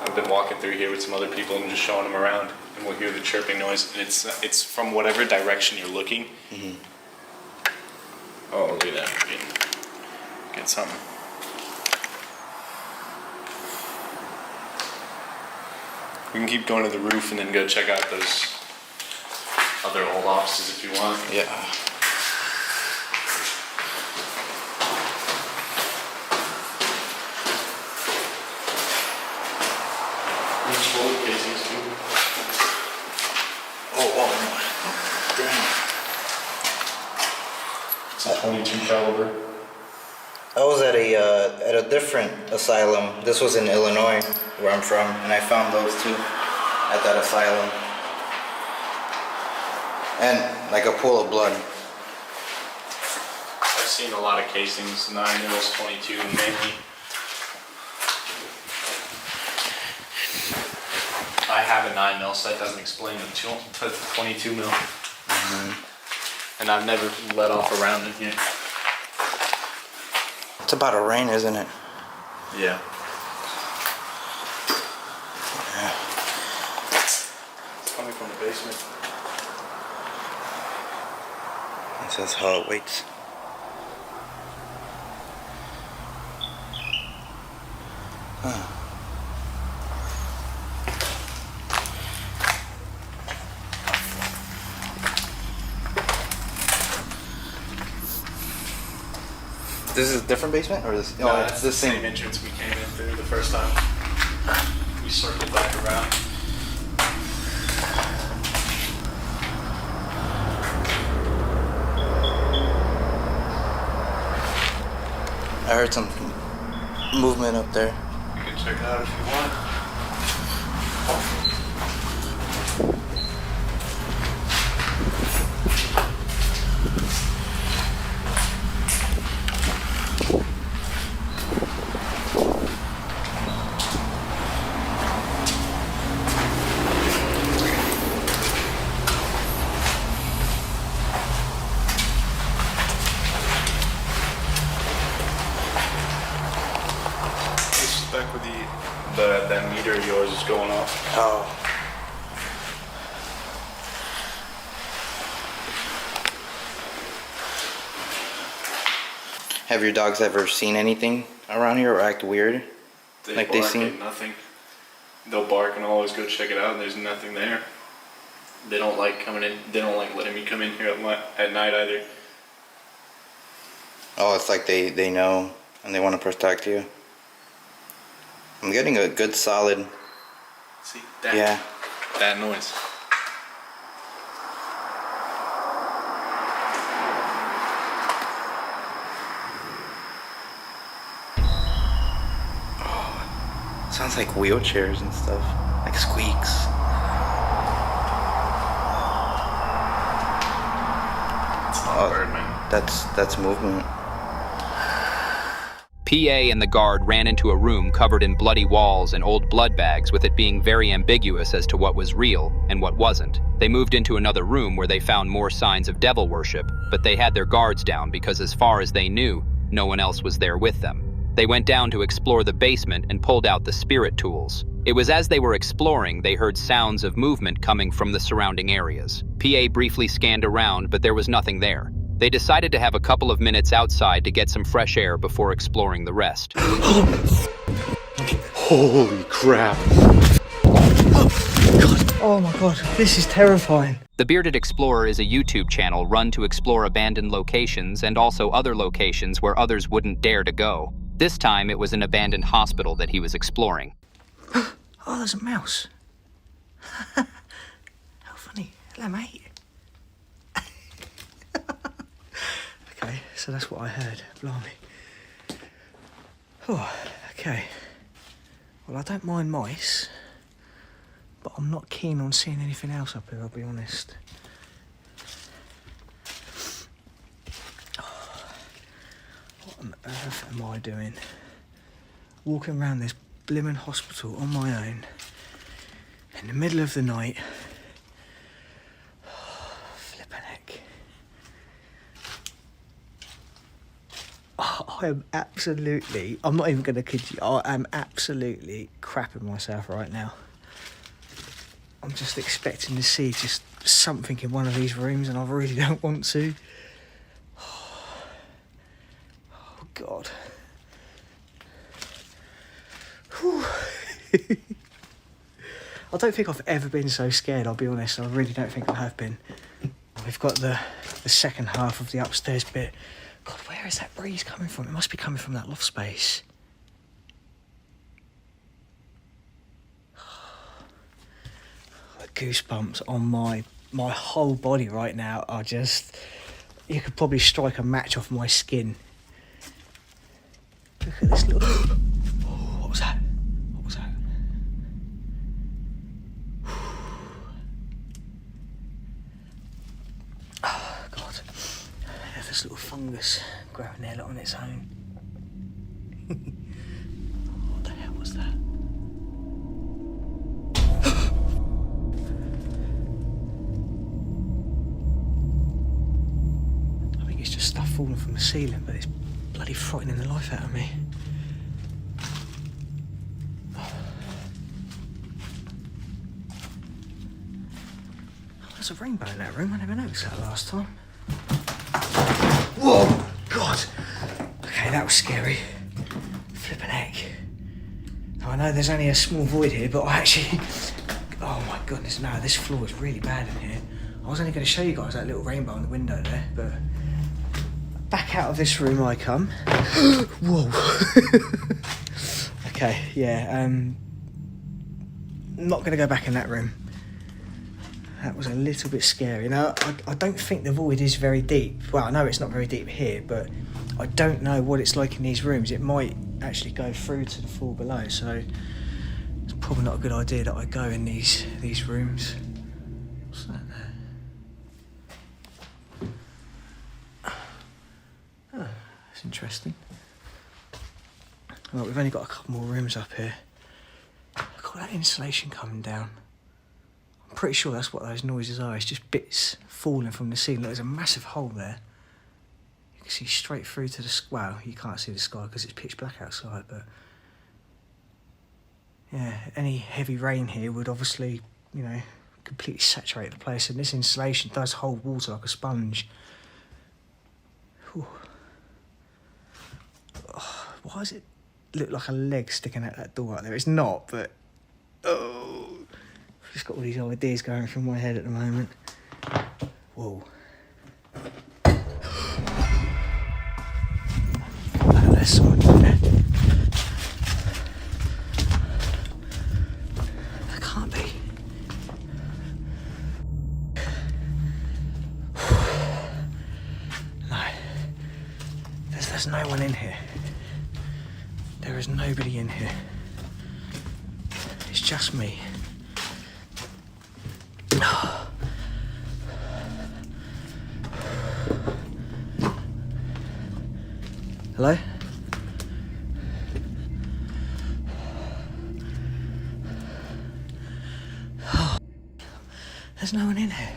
I've been walking through here with some other people and just showing them around, and we'll hear the chirping noise. And it's from whatever direction you're looking. Mm-hmm. Oh, look at that. Get something. We can keep going to the roof and then go check out those other old offices if you want. Yeah. It's a 22 caliber. I was at a different asylum. This was in Illinois, where I'm from, and I found those too at that asylum. And like a pool of blood. I've seen a lot of casings, 9 mils, 22 mainly. I have a 9 mil, so that doesn't explain the 22 mil. And I've never let off a round in here. It's about to rain, isn't it? Yeah. It's coming from the basement. It says how it waits. Huh. This is a different basement, or this? No, it's the same entrance we came in through the first time. We circled back around. I heard some movement up there. You can check it out if you want. Back with that meter of yours is going off. Oh. Have your dogs ever seen anything around here or act weird? They bark at nothing. They'll bark and I'll always go check it out and there's nothing there. They don't like coming in. They don't like letting me come in here at night either. Oh, it's like they know and they want to protect you. I'm getting a good solid. See that? Yeah. That noise. Oh, sounds like wheelchairs and stuff, like squeaks. It's not a bird, man. That's movement. PA and the guard ran into a room covered in bloody walls and old blood bags, with it being very ambiguous as to what was real and what wasn't. They moved into another room where they found more signs of devil worship, but they had their guards down because as far as they knew, no one else was there with them. They went down to explore the basement and pulled out the spirit tools. It was as they were exploring, they heard sounds of movement coming from the surrounding areas. PA briefly scanned around, but there was nothing there. They decided to have a couple of minutes outside to get some fresh air before exploring the rest. Holy crap. Oh my god, this is terrifying. The Bearded Explorer is a YouTube channel run to explore abandoned locations and also other locations where others wouldn't dare to go. This time it was an abandoned hospital that he was exploring. Oh, there's a mouse. How funny. Hello, mate. Okay, so that's what I heard. Blimey. Oh, okay. Well, I don't mind mice, but I'm not keen on seeing anything else up here, I'll be honest. Oh, what on earth am I doing? Walking around this blimmin' hospital on my own, in the middle of the night. Flippin' heck. I am absolutely, I'm not even going to kid you, I am absolutely crapping myself right now. I'm just expecting to see just something in one of these rooms and I really don't want to. Oh, God. I don't think I've ever been so scared, I'll be honest. I really don't think I have been. We've got the second half of the upstairs bit. God, where is that breeze coming from? It must be coming from that loft space. The goosebumps on my whole body right now are just... You could probably strike a match off my skin. Look at this little... Oh, what was that? What was that? that's grabbing there on its own. What the hell was that? I think it's just stuff falling from the ceiling, but it's bloody frightening the life out of me. There's a rainbow in that room. I never noticed that last time. Whoa! God! Okay, that was scary. Flippin' heck. Now, I know there's only a small void here, but I actually... Oh my goodness, no, this floor is really bad in here. I was only going to show you guys that little rainbow in the window there, but... Back out of this room I come. Whoa! Okay, yeah, I'm not going to go back in that room. That was a little bit scary. Now, I don't think the void is very deep. Well, I know it's not very deep here, but I don't know what it's like in these rooms. It might actually go through to the floor below, so it's probably not a good idea that I go in these rooms. What's that there? Oh, that's interesting. Well, we've only got a couple more rooms up here. Look at that insulation coming down. I'm pretty sure that's what those noises are. It's just bits falling from the ceiling. There's a massive hole there. You can see straight through to the... Well, you can't see the sky because it's pitch black outside, but... Yeah, any heavy rain here would obviously, you know, completely saturate the place. And this insulation does hold water like a sponge. Whew. Oh, why does it look like a leg sticking out that door out there? It's not, but... Oh... I've just got all these ideas going through my head at the moment. Whoa. Oh, there's someone in there. That can't be. No. There's no one in here. There is nobody in here. It's just me. Hello? Oh, there's no one in here.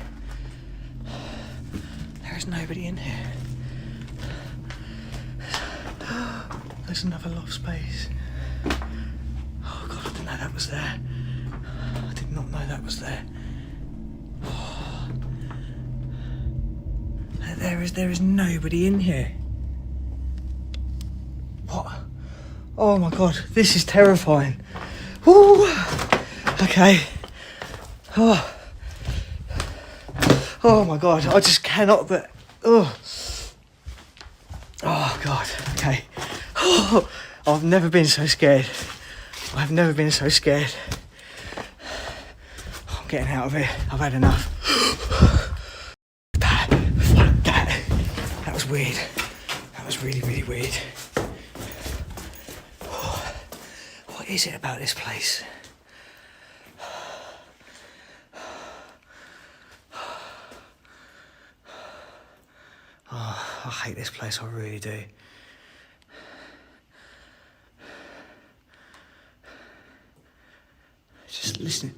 There is nobody in here. There's another loft space. Oh God, I didn't know that was there. I did not know that was there. Oh. There is nobody in here. What? Oh my God, this is terrifying. Woo! Okay. Oh. Oh my God, I just cannot but... Oh. Oh God, okay. Oh, I've never been so scared. I've never been so scared. I'm getting out of here. I've had enough. That was weird. That was really, really weird. What is it about this place? Oh, I hate this place, I really do. Just listen.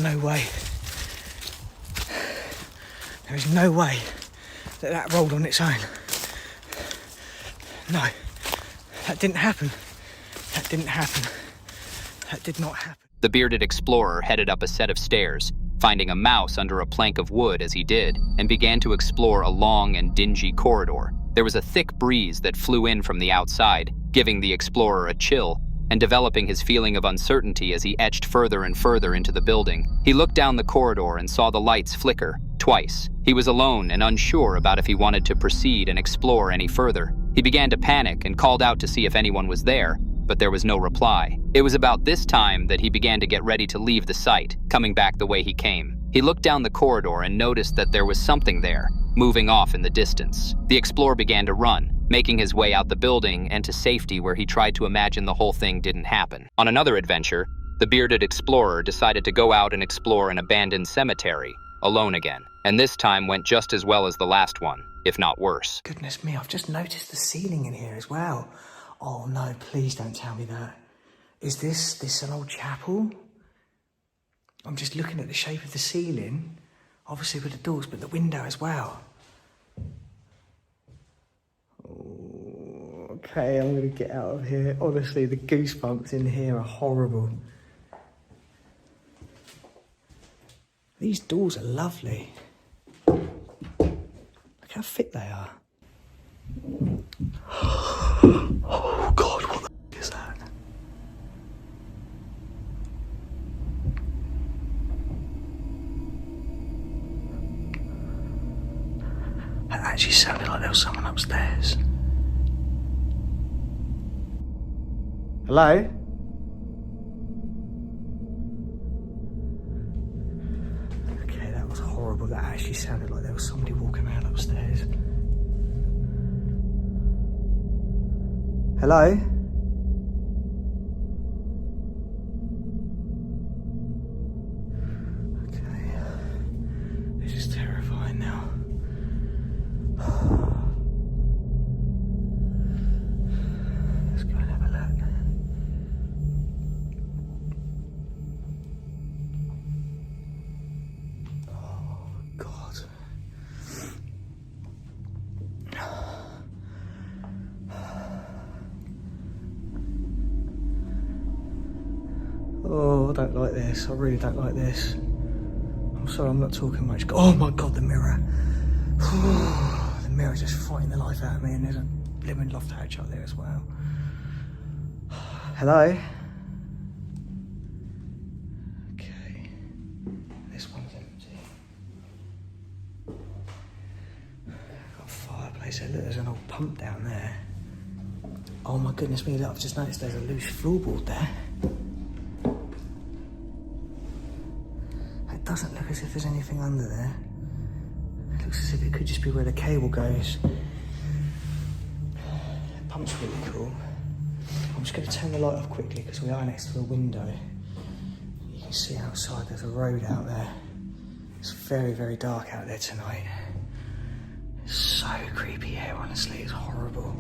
no way. There is no way that rolled on its own. No, that didn't happen. That didn't happen. That did not happen. The bearded explorer headed up a set of stairs, finding a mouse under a plank of wood as he did, and began to explore a long and dingy corridor. There was a thick breeze that flew in from the outside, giving the explorer a chill, and developing his feeling of uncertainty as he edged further and further into the building. He looked down the corridor and saw the lights flicker, twice. He was alone and unsure about if he wanted to proceed and explore any further. He began to panic and called out to see if anyone was there, but there was no reply. It was about this time that he began to get ready to leave the site, coming back the way he came. He looked down the corridor and noticed that there was something there, moving off in the distance. The explorer began to run, making his way out the building and to safety, where he tried to imagine the whole thing didn't happen. On another adventure, the bearded explorer decided to go out and explore an abandoned cemetery, alone again. And this time went just as well as the last one, if not worse. Goodness me, I've just noticed the ceiling in here as well. Oh no, please don't tell me that. Is this an old chapel? I'm just looking at the shape of the ceiling, obviously with the doors, but the window as well. Oh, okay, I'm gonna get out of here. Honestly, the goosebumps in here are horrible. These doors are lovely. Look how thick they are. Oh God, what the f is that? That actually sounded like there was someone upstairs. Hello? Okay, that was horrible. That actually sounded like there was somebody walking around upstairs. Hello? Okay. This is terrifying now. Let's go and have a look. Oh, God. Oh, I don't like this. I really don't like this. I'm sorry, I'm not talking much. Oh my God, the mirror. The mirror just fighting the life out of me, and there's a living loft hatch up there as well. Hello? Okay. This one's empty. Got a fireplace there. Look, there's an old pump down there. Oh my goodness me, look, I've just noticed there's a loose floorboard there. It doesn't look as if there's anything under there. It looks as if it could just be where the cable goes. The pump's really cool. I'm just going to turn the light off quickly because we are next to a window. You can see outside there's a road out there. It's very, very dark out there tonight. It's so creepy here, honestly, it's horrible.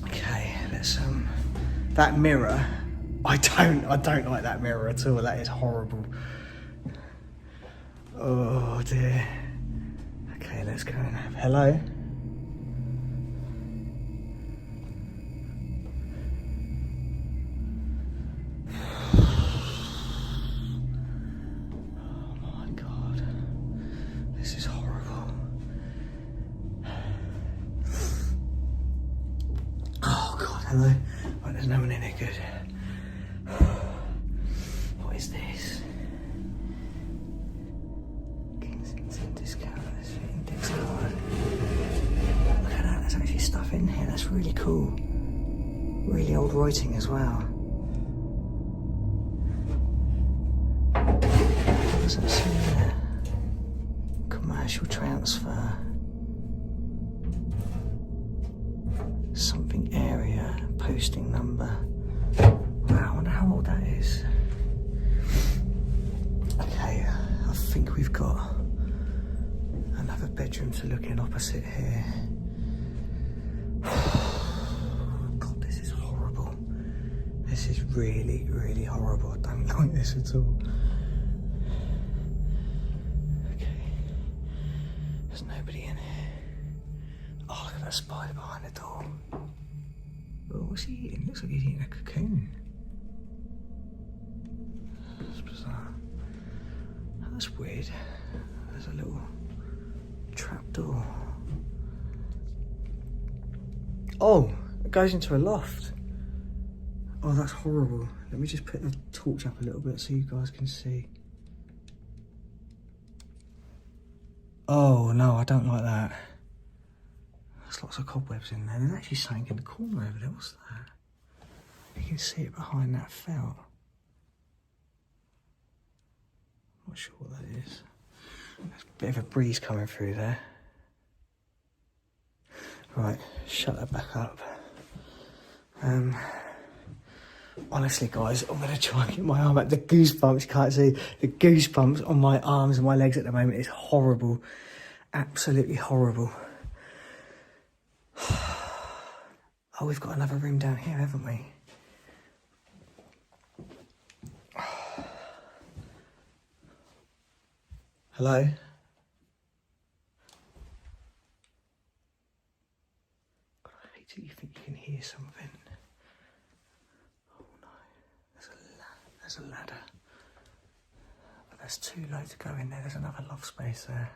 Okay, let's that mirror, I don't like that mirror at all. That is horrible. Oh dear. Okay, let's go and have hello. Oh my God. This is horrible. Oh God, hello. Right, there's no one in here, good. What is this? Index card. Look at that, there's actually stuff in here. That's really cool. Really old writing as well. What does it say there? Commercial transfer. Something area, posting number. Wow, I wonder how old that is. Okay, I think we've got another bedroom to look in opposite here. God, this is horrible. This This is really, really horrible. I don't like this at all. Okay. There's nobody in here. Oh, look at that spider behind the door. Oh, what's he eating? Looks like he's eating a cocoon. That's bizarre. Oh, that's weird. There's a little trap door. Oh, it goes into a loft. Oh, that's horrible. Let me just put the torch up a little bit so you guys can see. Oh, no, I don't like that. There's lots of cobwebs in there. There's actually something in the corner over there. What's that? You can see it behind that felt. Not sure what that is. There's a bit of a breeze coming through there. Right, shut that back up. Honestly, guys, I'm going to try and get my arm out. The goosebumps, you can't see. The goosebumps on my arms and my legs at the moment is horrible. Absolutely horrible. Oh, we've got another room down here, haven't we? Hello? God, I hate it. You think you can hear something. Oh no, there's a ladder. But that's too low to go in there. There's another loft space there.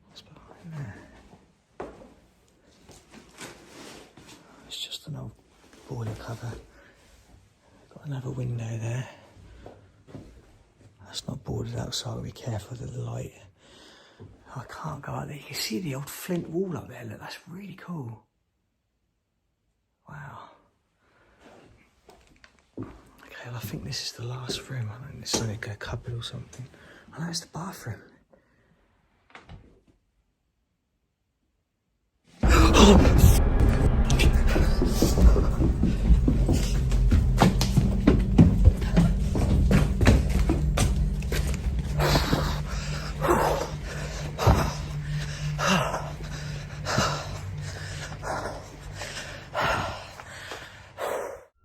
What's behind there? It's just an old boiler cover. Got another window there. That's not boarded up, so I'll be careful of the light. I can't go out there. You can see the old flint wall up there. Look, that's really cool. Wow. Okay, well, I think this is the last room. I don't think it's like a cupboard or something. I know it's the bathroom.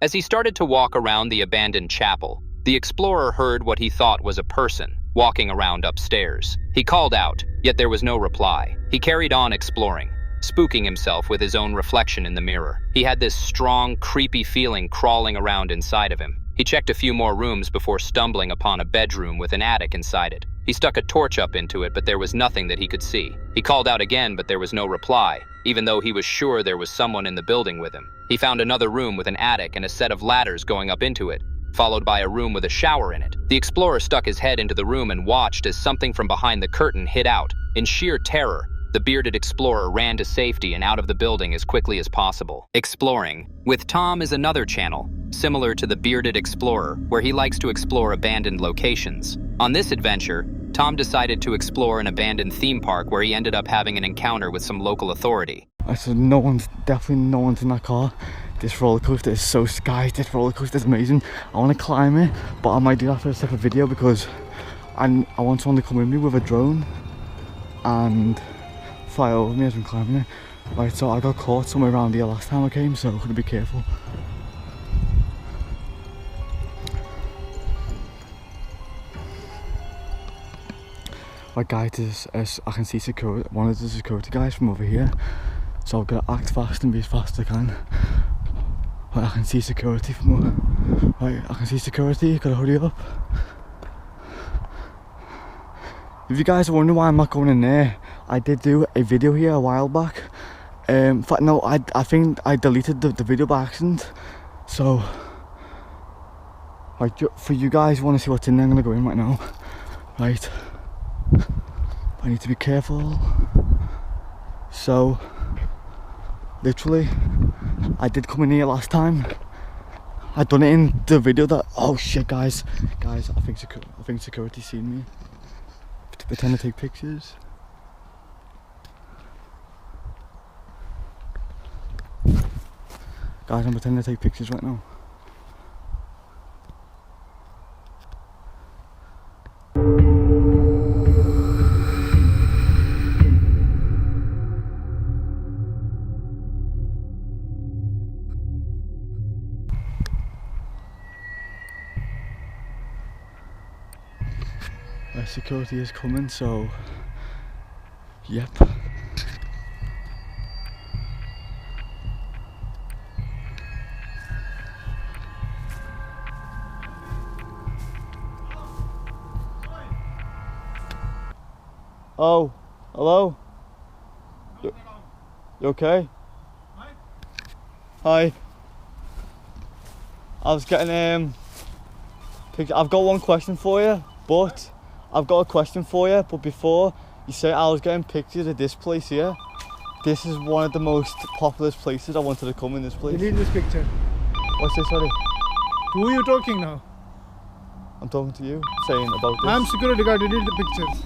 As he started to walk around the abandoned chapel, the explorer heard what he thought was a person walking around upstairs. He called out, yet there was no reply. He carried on exploring, spooking himself with his own reflection in the mirror. He had this strong, creepy feeling crawling around inside of him. He checked a few more rooms before stumbling upon a bedroom with an attic inside it. He stuck a torch up into it, but there was nothing that he could see. He called out again, but there was no reply, even though he was sure there was someone in the building with him. He found another room with an attic and a set of ladders going up into it, followed by a room with a shower in it. The explorer stuck his head into the room and watched as something from behind the curtain hid out. In sheer terror, the bearded explorer ran to safety and out of the building as quickly as possible. Exploring with Tom is another channel, similar to the Bearded Explorer, where he likes to explore abandoned locations. On this adventure, Tom decided to explore an abandoned theme park where he ended up having an encounter with some local authority. I said definitely no one's in that car. This roller coaster is so guys, this roller coaster is amazing. I want to climb it, but I might do that for a separate video because I want someone to come with me with a drone and fly over me as I'm climbing it. Right, so I got caught somewhere around here last time I came, so I'm going to be careful. Right guys, I can see one of the security guys from over here, so I'm going to act fast and be as fast as I can. Right, I can see security from over. Right, I can see security, gotta hurry up. If you guys are wondering why I'm not going in there, I did do a video here a while back. In fact, no, I think I deleted the video by accident. So, like, for you guys who want to see what's in there, I'm gonna go in right now. Right. I need to be careful. So, literally, I did come in here last time. I done it in the video that. Oh shit, guys, I think security seen me. Pretend to take pictures. Guys, I'm pretending to take pictures right now. Security is coming, so yep. Oh, hello? You okay? Hi. I was getting I've got one question for you, but before you say I was getting pictures of this place here. This is one of the most populous places. I wanted to come in this place. Delete this picture. What's this, sorry? Who are you talking now? I'm talking to you, saying about this. I'm security guard, delete the pictures.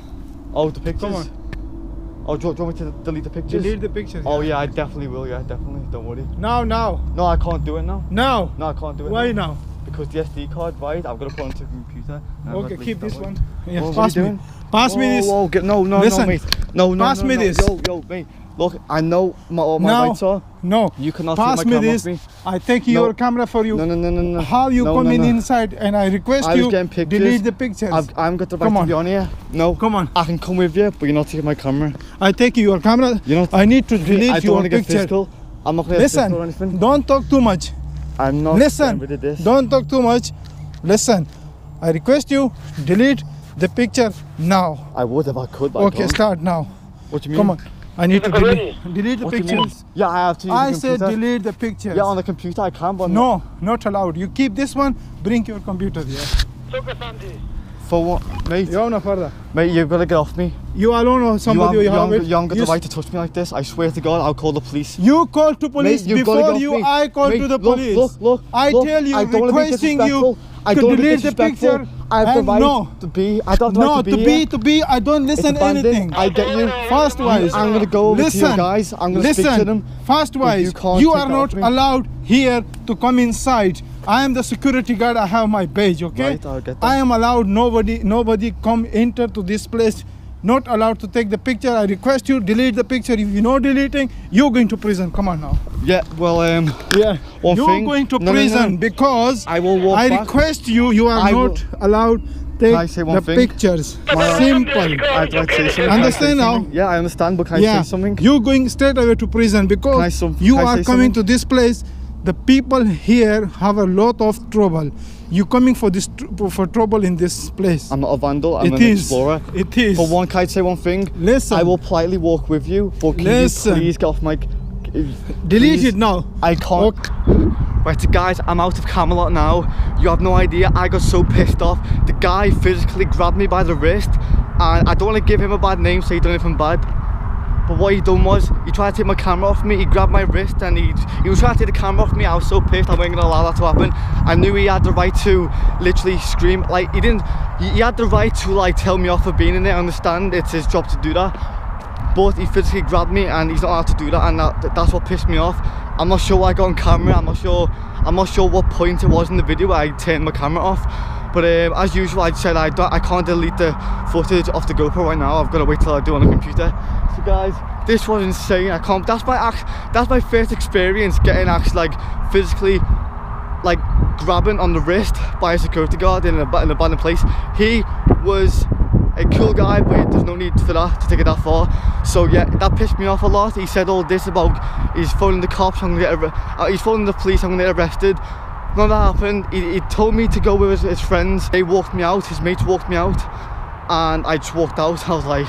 Oh, the pictures? Come on. Oh, do you want me to delete the pictures? Delete the pictures. Oh yeah, I definitely will, yeah, definitely, don't worry. Now. No, I can't do it now. Now? No, I can't do it Why now? now? Because the SD card, right, I've got to put it onto the computer. Okay, keep this one. Yeah, What pass are you me. doing? Pass me this. Whoa, no, Listen, mate. No, pass me this. Yo, mate. Look, I know all my rights are. No. You cannot pass take my me camera this. off me. I take your camera for you. No. How you come in inside, and I request you delete the pictures. I've got the right to be on here. No. Come on. I can come with you, but you're not taking my camera. I take your camera. I need to delete your picture. I'm not going to get physical or anything. Listen, don't talk too much. I'm not Listen, getting rid of this. don't talk too much. Listen, I request you delete the picture now. I would if I could, but Okay, start now. What do you mean? Come on. I need to delete the What do you mean? pictures. Yeah, I have to use I the said computer. delete the pictures. Yeah, on the computer I can, but no, not allowed. You keep this one, bring your computer here. For what? Mate, no further. Mate, you've got to get off me. You alone or somebody you haven't got the right to touch me like this. I swear to God, I'll call the police. You call to police. Mate, before you, I call to the police. Look. I tell you, I don't requesting you I to don't delete the picture. I have the right to be. I don't have the right to be. I don't listen anything. I get you. Fast wise. I'm gonna go over to you guys. I'm gonna speak to them. Fast wise. You are not allowed here to come inside. I am the security guard. I have my badge. Okay. Right, I'll get that. I am allowed. Nobody come enter to this place. Not allowed to take the picture. I request you delete the picture. If you know deleting, you're going to prison. Come on now. Yeah. Well, yeah. One you're thing. going to prison because I will walk I back. request you. You are not allowed take I say one the thing? pictures. My- Simple. I'd like to say something. Understand now? Yeah, I understand, but can I say something? You're going straight away to prison because you can I are say coming something? to this place. The people here have a lot of trouble. You're coming for this for trouble in this place. I'm not a vandal. I'm It an is. explorer. It is. For one, can I say one thing? Listen. I will politely walk with you, but can Listen. you please get off my... Delete it now. I can't. Right, so guys, I'm out of Camelot now. You have no idea. I got so pissed off. The guy physically grabbed me by the wrist, and I don't want to give him a bad name, so he done anything bad. But what he done was, he tried to take my camera off me. He grabbed my wrist, and he was trying to take the camera off me. I was so pissed. I wasn't gonna allow that to happen. I knew he had the right to literally scream. Like he didn't. He had the right to like tell me off for being in there. I understand it's his job to do that. But he physically grabbed me, and he's not allowed to do that, and that's what pissed me off. I'm not sure what I got on camera. I'm not sure what point it was in the video where I turned my camera off. But as usual, I said I can't delete the footage off the GoPro right now. I've got to wait till I do it on the computer. So guys, this was insane. I can't. That's my first experience getting actually like physically like grabbing on the wrist by a security guard in an abandoned place. He was a cool guy, but there's no need for that to take it that far. So yeah, that pissed me off a lot. He said all this about he's phoning the cops, I'm gonna get he's phoning the police, I'm gonna get arrested. None of that happened. He told me to go with his friends. They walked me out, his mates walked me out, and I just walked out. I was like,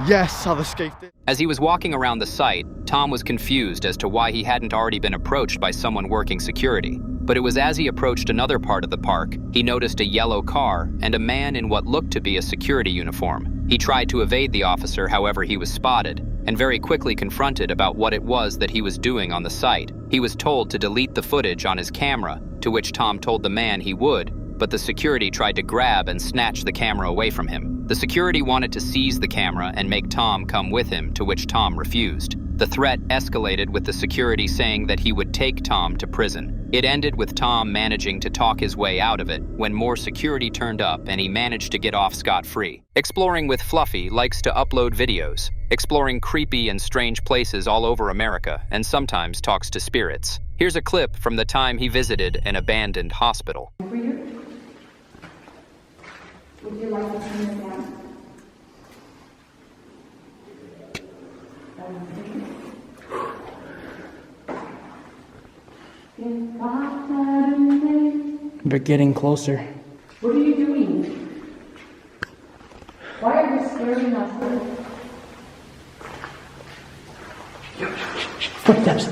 yes, I've escaped it. As he was walking around the site, Tom was confused as to why he hadn't already been approached by someone working security. But it was as he approached another part of the park, he noticed a yellow car and a man in what looked to be a security uniform. He tried to evade the officer, however he was spotted, and very quickly confronted about what it was that he was doing on the site. He was told to delete the footage on his camera, to which Tom told the man he would, but the security tried to grab and snatch the camera away from him. The security wanted to seize the camera and make Tom come with him, to which Tom refused. The threat escalated with the security saying that he would take Tom to prison. It ended with Tom managing to talk his way out of it when more security turned up and he managed to get off scot-free. Exploring with Fluffy likes to upload videos, exploring creepy and strange places all over America, and sometimes talks to spirits. Here's a clip from the time he visited an abandoned hospital. Would you like to turn this down? They're getting closer. What are you doing? Why are you scaring us? Footsteps.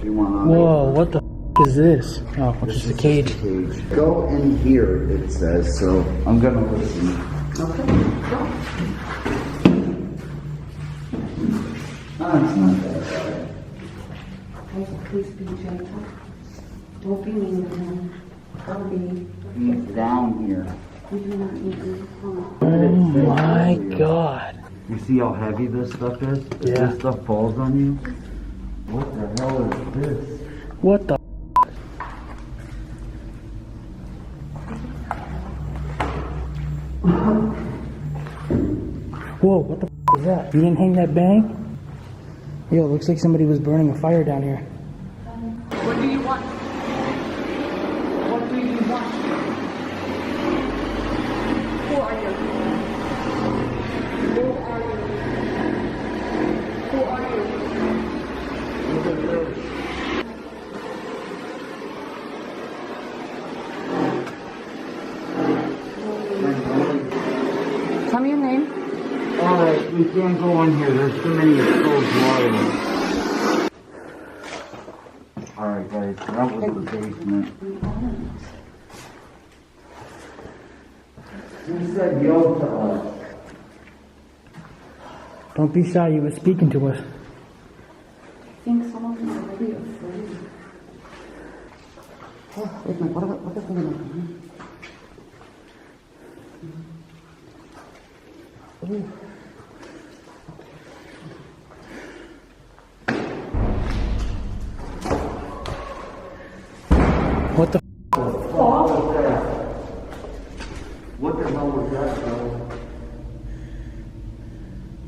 Whoa, what the is this? Oh, it's just a cage. Go in here, it says, so I'm gonna listen. Okay, go. Oh, it's not that bad. Okay, so please be gentle. Don't be mean to him. Don't be. He's down here. We do not need to come. Oh my god. You see how heavy this stuff is? If Yeah. this stuff falls on you, what the hell is this? What the Whoa, what the is that? You didn't hang that bang? Yo, looks like somebody was burning a fire down here. What do you want? What do you want? Who are you? Who are you? Who are you? Tell me your name. Alright, we can't go in here. There's too many exposed wires. Alright guys, that was the basement. He said yo to us. Don't be shy, you were speaking to us. I think some of them are really afraid. Oh, wait, what is going on? Ooh. What the What the hell was that, bro?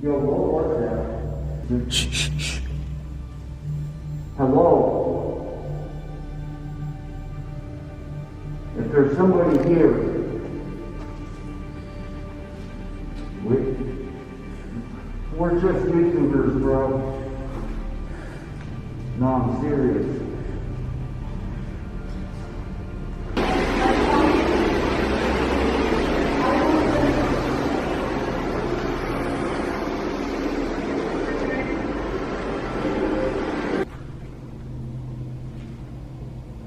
Yo, what was that? Shh, shh, shh. Hello? If there's somebody here, we're just YouTubers, bro. No, I'm serious.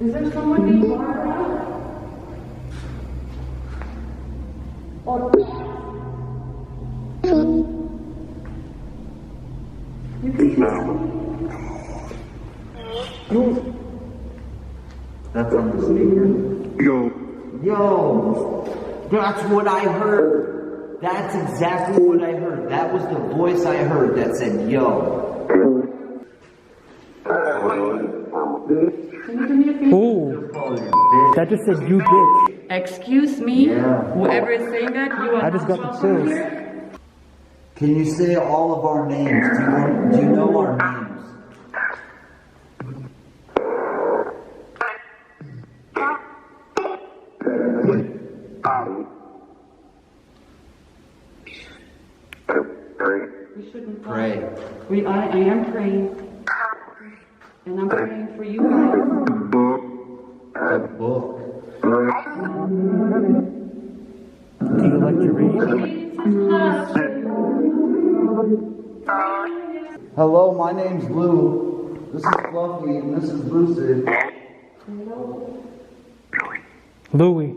Is there someone named Barbara? Or you can That's on the speaker. Yo, that's what I heard. That's exactly what I heard. That was the voice I heard that said, yo. Can you do me a favor? Ooh, that just said you bitch. Excuse me? Yeah. Whoever is saying that, you are I just not got the welcome chills. here. Can you say all of our names? Do you know our names? We shouldn't Pray. I am praying. And I'm praying for you guys. A book. Do you like to read? Hello, my name's Lou. This is Fluffy, and this is Lucid. Louie.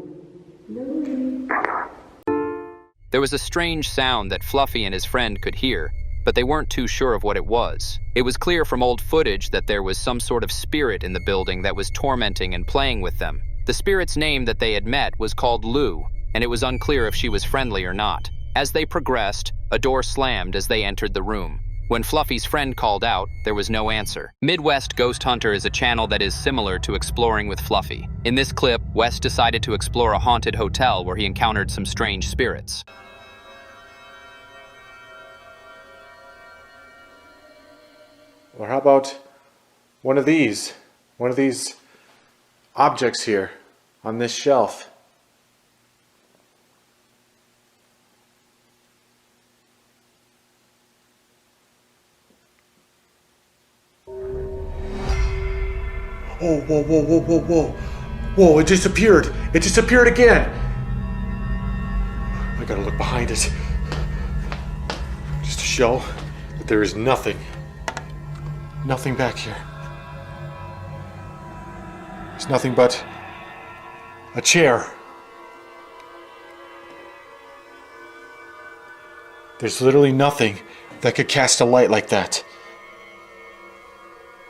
There was a strange sound that Fluffy and his friend could hear, but they weren't too sure of what it was. It was clear from old footage that there was some sort of spirit in the building that was tormenting and playing with them. The spirit's name that they had met was called Lou, and it was unclear if she was friendly or not. As they progressed, a door slammed as they entered the room. When Fluffy's friend called out, there was no answer. Midwest Ghost Hunter is a channel that is similar to Exploring with Fluffy. In this clip, Wes decided to explore a haunted hotel where he encountered some strange spirits. Or how about one of these objects here? on this shelf. Oh, whoa, whoa, whoa, whoa, whoa. Whoa, it disappeared. It disappeared again. I gotta look behind it. Just to show that there is nothing. Nothing back here. There's nothing but a chair. There's literally nothing that could cast a light like that.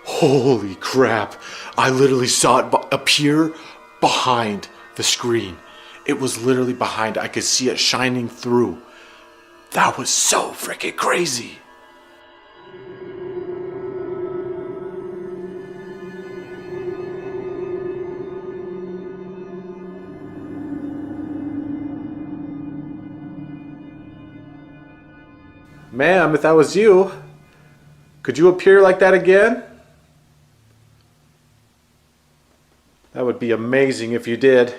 Holy crap. I literally saw it appear behind the screen. It was literally behind. I could see it shining through. That was so freaking crazy. Ma'am, if that was you, could you appear like that again? That would be amazing if you did.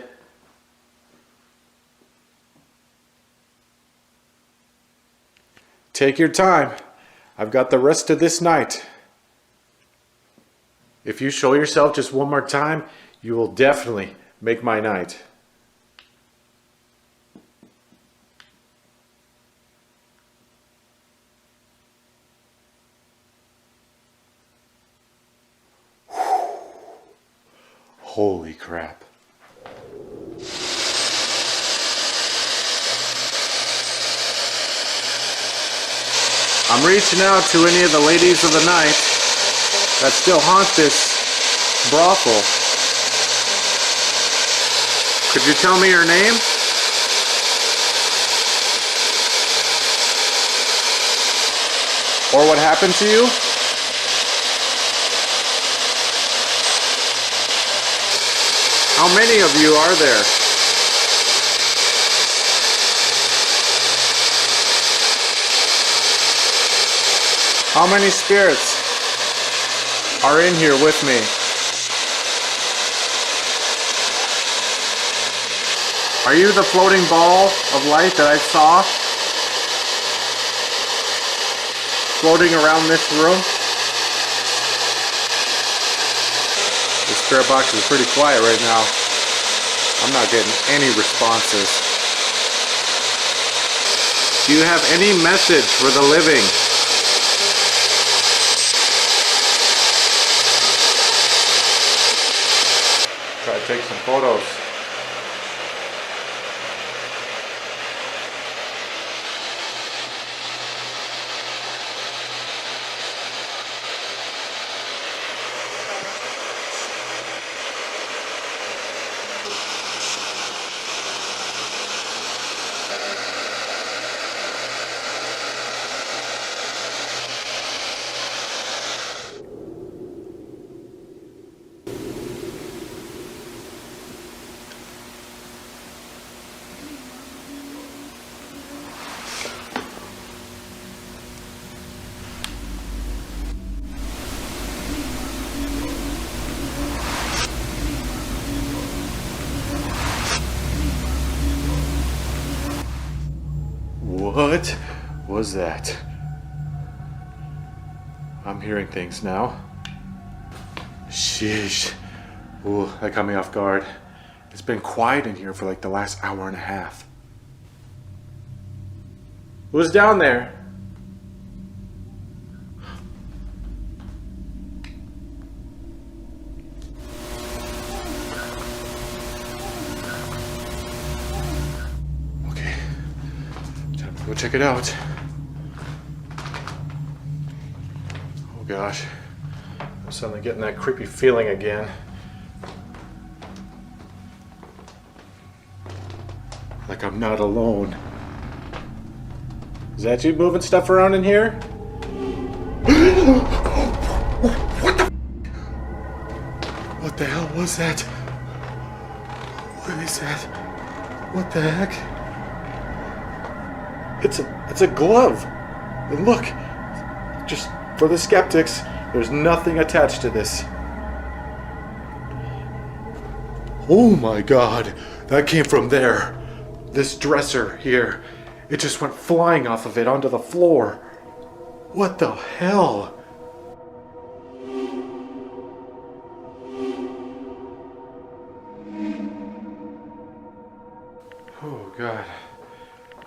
Take your time. I've got the rest of this night. If you show yourself just one more time, you will definitely make my night. Holy crap. I'm reaching out to any of the ladies of the night that still haunt this brothel. Could you tell me your name? Or what happened to you? How many of you are there? How many spirits are in here with me? Are you the floating ball of light that I saw floating around this room? The spirit box is pretty quiet right now. I'm not getting any responses. Do you have any message for the living? Try to take some photos. What was that? I'm hearing things now. Sheesh. Ooh, that caught me off guard. It's been quiet in here for like the last hour and a half. Who's down there? Go check it out. Oh gosh, I'm suddenly getting that creepy feeling again. Like I'm not alone. Is that you moving stuff around in here? What the? What the hell was that? What is that? What the heck? It's a glove. And look, just for the skeptics, there's nothing attached to this. Oh my god, that came from there. This dresser here, it just went flying off of it onto the floor. What the hell? Oh god.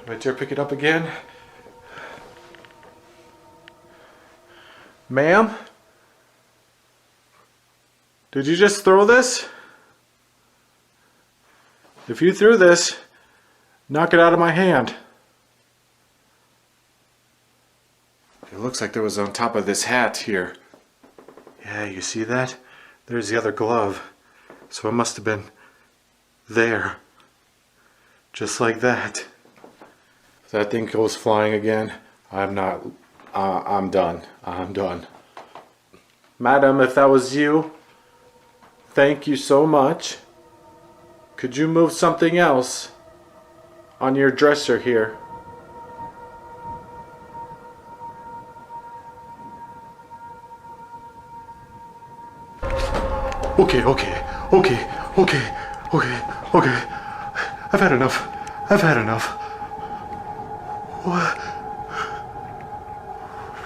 Do I dare pick it up again? Ma'am? Did you just throw this? If you threw this, knock it out of my hand. It looks like there was on top of this hat here. Yeah, you see that? There's the other glove. So it must have been there. Just like that. If that thing goes flying again, I'm done. I'm done. Madam, if that was you, thank you so much. Could you move something else on your dresser here? Okay. I've had enough.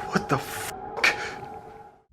What the f***?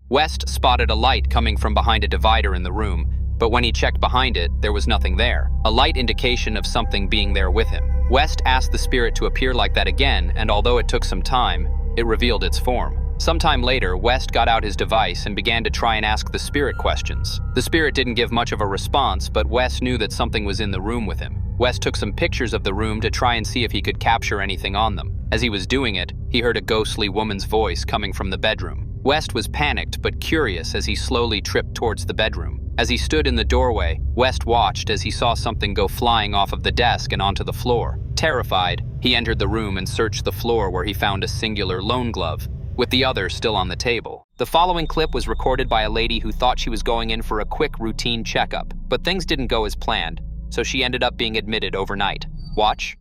West spotted a light coming from behind a divider in the room, but when he checked behind it, there was nothing there. A light indication of something being there with him. West asked the spirit to appear like that again, and although it took some time, it revealed its form. Sometime later, West got out his device and began to try and ask the spirit questions. The spirit didn't give much of a response, but West knew that something was in the room with him. West took some pictures of the room to try and see if he could capture anything on them. As he was doing it, he heard a ghostly woman's voice coming from the bedroom. West was panicked but curious as he slowly tripped towards the bedroom. As he stood in the doorway, West watched as he saw something go flying off of the desk and onto the floor. Terrified, he entered the room and searched the floor where he found a singular lone glove, with the other still on the table. The following clip was recorded by a lady who thought she was going in for a quick routine checkup, but things didn't go as planned, so she ended up being admitted overnight. Watch.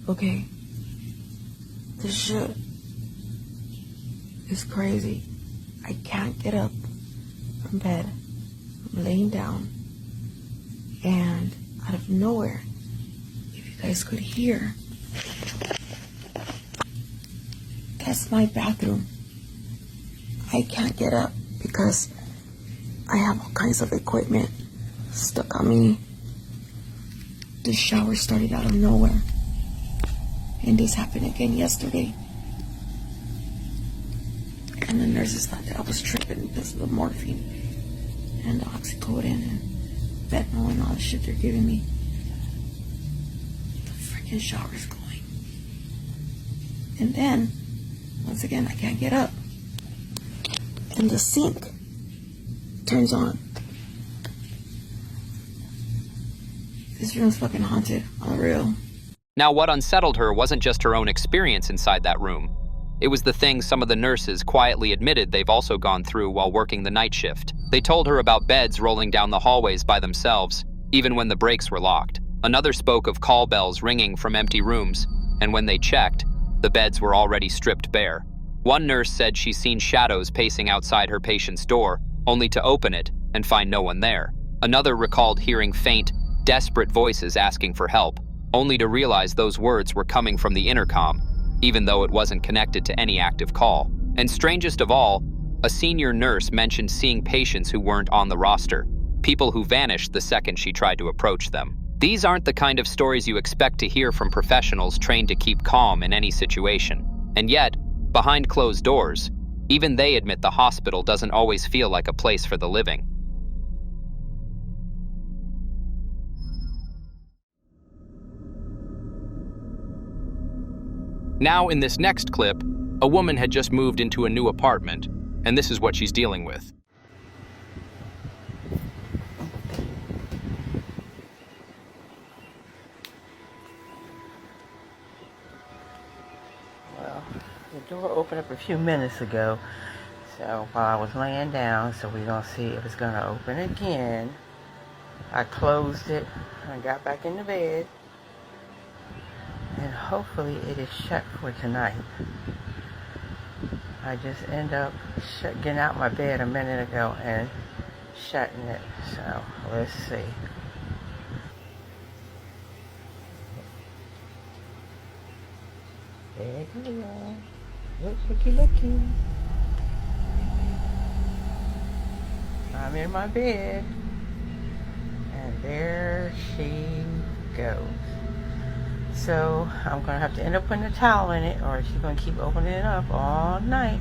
Okay. This shit is crazy. I can't get up from bed. I'm laying down, and out of nowhere, if you guys could hear, that's my bathroom. I can't get up because I have all kinds of equipment stuck on me. The shower started out of nowhere, and this happened again yesterday. And the nurses thought that I was tripping because of the morphine and the oxycodone and fentanyl and all the shit they're giving me. The freaking shower's going. And then, once again, I can't get up. And the sink turns on. This room's fucking haunted, on the real. Now, what unsettled her wasn't just her own experience inside that room. It was the thing some of the nurses quietly admitted they've also gone through while working the night shift. They told her about beds rolling down the hallways by themselves, even when the brakes were locked. Another spoke of call bells ringing from empty rooms, and when they checked, the beds were already stripped bare. One nurse said she's seen shadows pacing outside her patient's door, only to open it and find no one there. Another recalled hearing faint, desperate voices asking for help, only to realize those words were coming from the intercom, even though it wasn't connected to any active call. And strangest of all, a senior nurse mentioned seeing patients who weren't on the roster, people who vanished the second she tried to approach them. These aren't the kind of stories you expect to hear from professionals trained to keep calm in any situation. And yet, behind closed doors, even they admit the hospital doesn't always feel like a place for the living. Now, in this next clip, a woman had just moved into a new apartment, and this is what she's dealing with. Well, the door opened up a few minutes ago, so while I was laying down, so we're gonna see if it's gonna open again. I closed it and got back in the bed. And hopefully it is shut for tonight. I just end up getting out my bed a minute ago and shutting it. So let's see. There you are. Looky. I'm in my bed. And there she goes. So I'm gonna have to end up putting a towel in it, or she's gonna keep opening it up all night.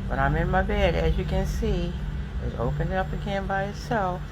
But I'm in my bed, as you can see. It's opening up again by itself.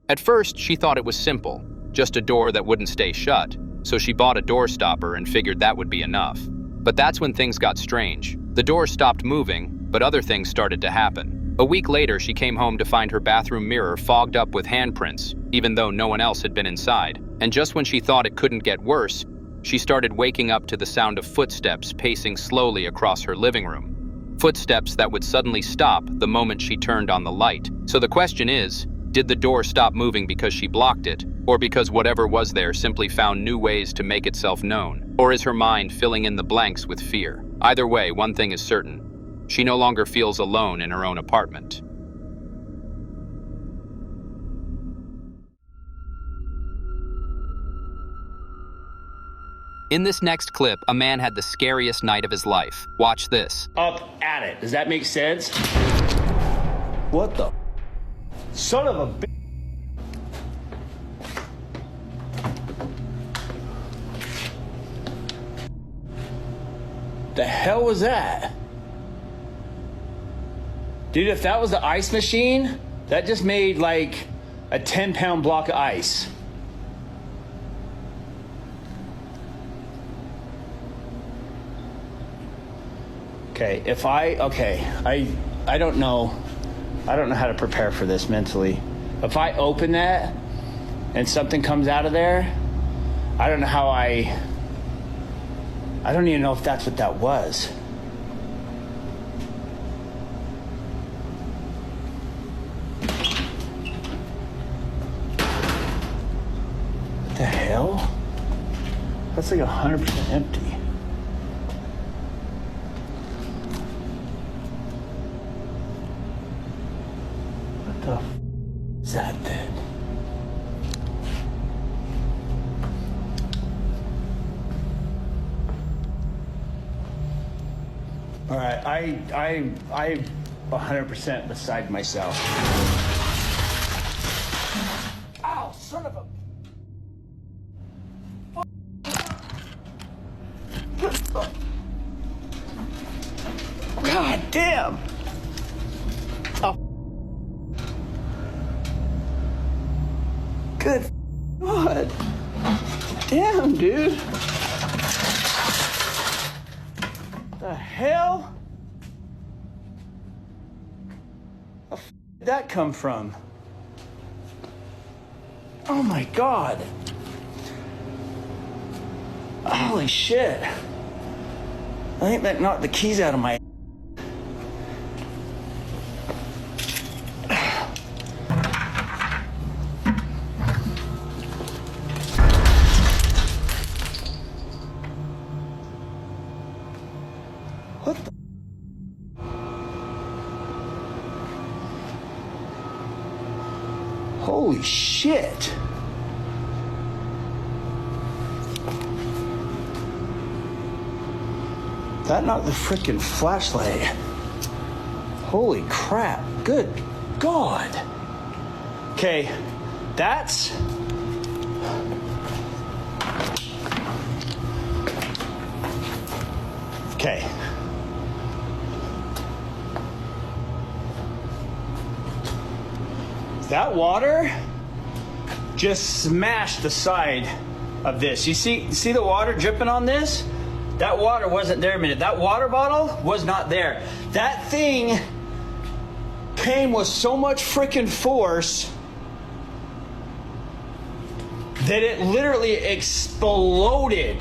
At first, she thought it was simple, just a door that wouldn't stay shut, so she bought a door stopper and figured that would be enough. But that's when things got strange. The door stopped moving, but other things started to happen. A week later, she came home to find her bathroom mirror fogged up with handprints, even though no one else had been inside. And just when she thought it couldn't get worse, she started waking up to the sound of footsteps pacing slowly across her living room. Footsteps that would suddenly stop the moment she turned on the light. So the question is, did the door stop moving because she blocked it, or because whatever was there simply found new ways to make itself known? Or is her mind filling in the blanks with fear? Either way, one thing is certain. She no longer feels alone in her own apartment. In this next clip, a man had the scariest night of his life. Watch this. Up at it. Does that make sense? What the? Son of a bitch. The hell was that? Dude, if that was the ice machine, that just made like a 10-pound block of ice. Okay, I don't know. I don't know how to prepare for this mentally. If I open that and something comes out of there, I don't know how I don't even know if that's what that was. What the hell? That's like 100% empty. What the f is that then? All right, I'm 100% beside myself. Ow, son of a... God damn! Oh. Good God. Damn, dude. The hell? Where the f did that come from? Oh my God. Holy shit. I think that knocked the keys out of my... What the... Holy shit. That knocked the frickin' flashlight. Holy crap. Good God. Okay, that's... Okay. That water just smashed the side of this. You see the water dripping on this? That water wasn't there a minute. That water bottle was not there. That thing came with so much freaking force that it literally exploded.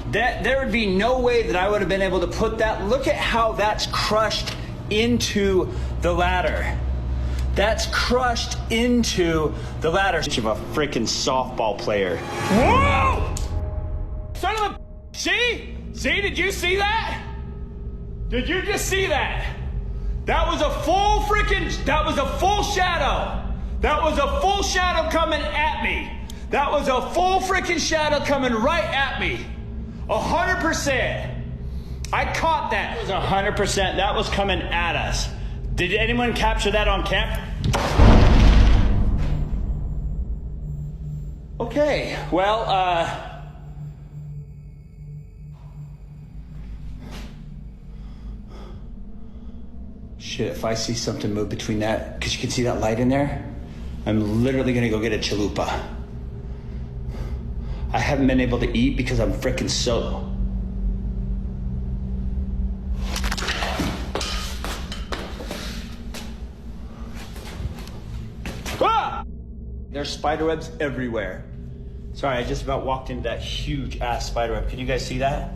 That there would be no way that I would have been able to put that. Look at how that's crushed into the ladder. That's crushed into the ladder. Of a freaking softball player. Whoa! Son of a... See? See, did you see that? Did you just see that? That was a full freaking... That was a full shadow. That was a full shadow coming at me. That was a full freaking shadow coming right at me. 100%. I caught that. It was 100%. That was coming at us. Did anyone capture that on camera? Okay, well, shit, if I see something move between that, because you can see that light in there, I'm literally gonna go get a chalupa. I haven't been able to eat because I'm freaking so... Ah! There's spider webs everywhere. Sorry, I just about walked into that huge ass spider web. Can you guys see that?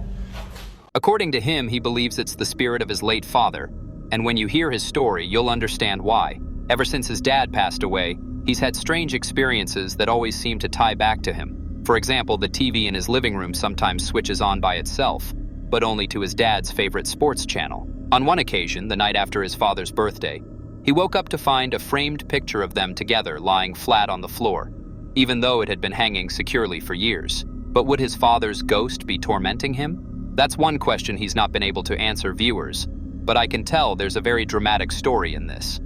According to him, he believes it's the spirit of his late father. And when you hear his story, you'll understand why. Ever since his dad passed away, he's had strange experiences that always seem to tie back to him. For example, the TV in his living room sometimes switches on by itself, but only to his dad's favorite sports channel. On one occasion, the night after his father's birthday, he woke up to find a framed picture of them together lying flat on the floor, even though it had been hanging securely for years. But would his father's ghost be tormenting him? That's one question he's not been able to answer viewers, but I can tell there's a very dramatic story in this.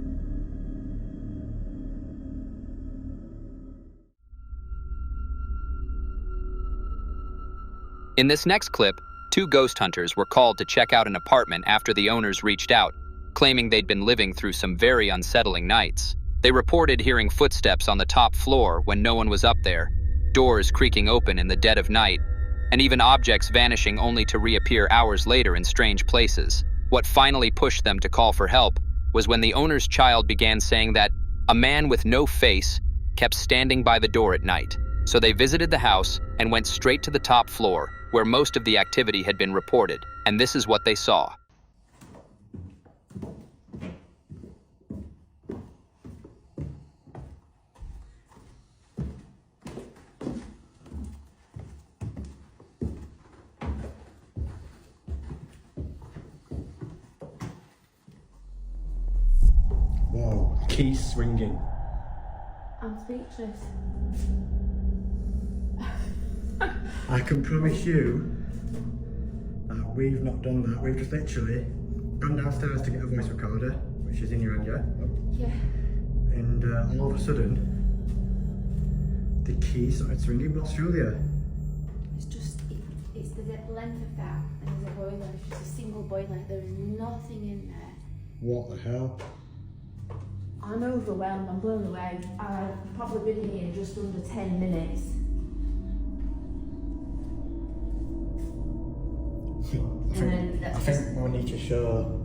In this next clip, 2 ghost hunters were called to check out an apartment after the owners reached out, claiming they'd been living through some very unsettling nights. They reported hearing footsteps on the top floor when no one was up there, doors creaking open in the dead of night, and even objects vanishing only to reappear hours later in strange places. What finally pushed them to call for help was when the owner's child began saying that a man with no face kept standing by the door at night. So they visited the house and went straight to the top floor, where most of the activity had been reported, and this is what they saw. Whoa, keys ringing. I'm speechless. I can promise you that we've not done that. We've just literally gone downstairs to get a voice recorder, which is in your hand, yeah? Yeah. And all of a sudden, the key started ringing. What's Julia? It's just, it's the length of that, and there's a boiler, it's just a single boiler, there's nothing in there. What the hell? I'm overwhelmed, I'm blown away. I've probably been here just under 10 minutes. I think we need to show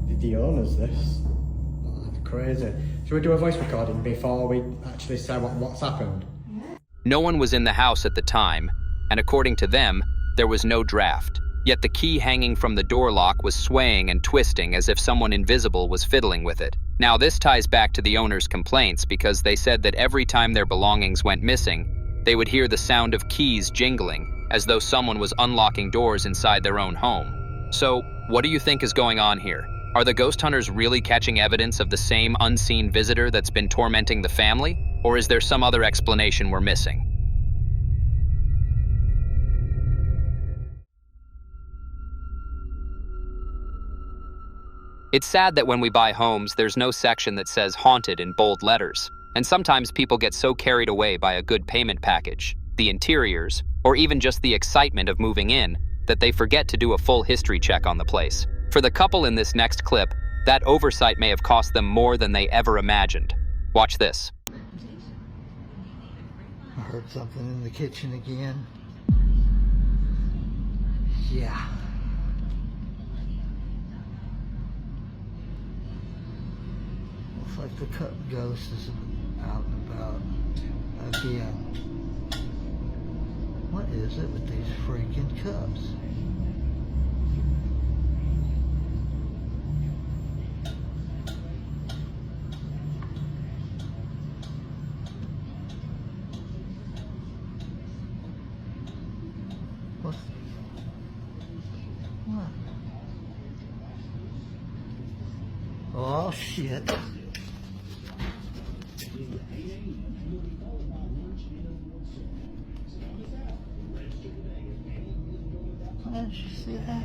the owners this. That's crazy. Should we do a voice recording before we actually say what's happened? No one was in the house at the time, and according to them, there was no draft. Yet the key hanging from the door lock was swaying and twisting as if someone invisible was fiddling with it. Now this ties back to the owner's complaints because they said that every time their belongings went missing, they would hear the sound of keys jingling, as though someone was unlocking doors inside their own home. So, what do you think is going on here? Are the ghost hunters really catching evidence of the same unseen visitor that's been tormenting the family? Or is there some other explanation we're missing? It's sad that when we buy homes, there's no section that says haunted in bold letters. And sometimes people get so carried away by a good payment package, the interiors, or even just the excitement of moving in, that they forget to do a full history check on the place. For the couple in this next clip, that oversight may have cost them more than they ever imagined. Watch this. I heard something in the kitchen again. Yeah. Looks like the cup ghost is out and about again. What is it with these freaking cups? Oh, shit. Did you see that?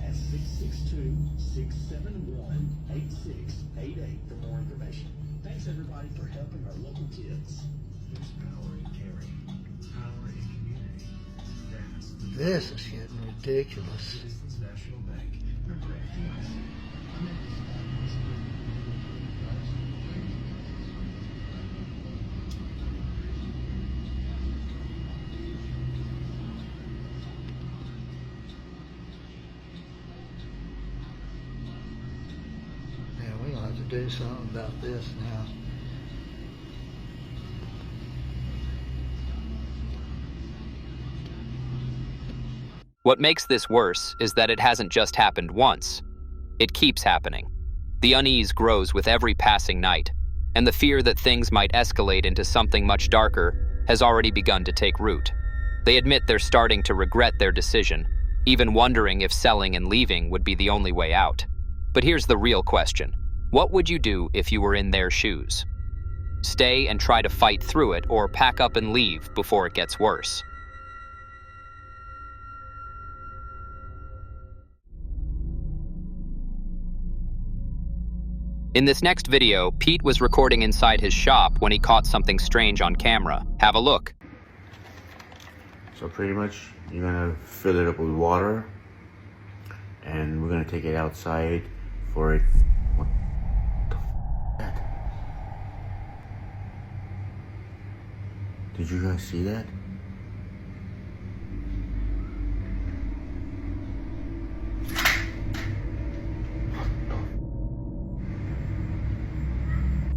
S662-671-8688 for more information. Thanks everybody for helping our local kids. There's power in caring, power in community. This is getting ridiculous. Citizens National Bank. Yeah, we're gonna have to do something about this now. What makes this worse is that it hasn't just happened once. It keeps happening. The unease grows with every passing night, and the fear that things might escalate into something much darker has already begun to take root. They admit they're starting to regret their decision, even wondering if selling and leaving would be the only way out. But here's the real question. What would you do if you were in their shoes? Stay and try to fight through it, or pack up and leave before it gets worse? In this next video, Pete was recording inside his shop when he caught something strange on camera. Have a look. So pretty much, you're gonna fill it up with water, and we're gonna take it outside for it. What the f*** is that? Did you guys see that?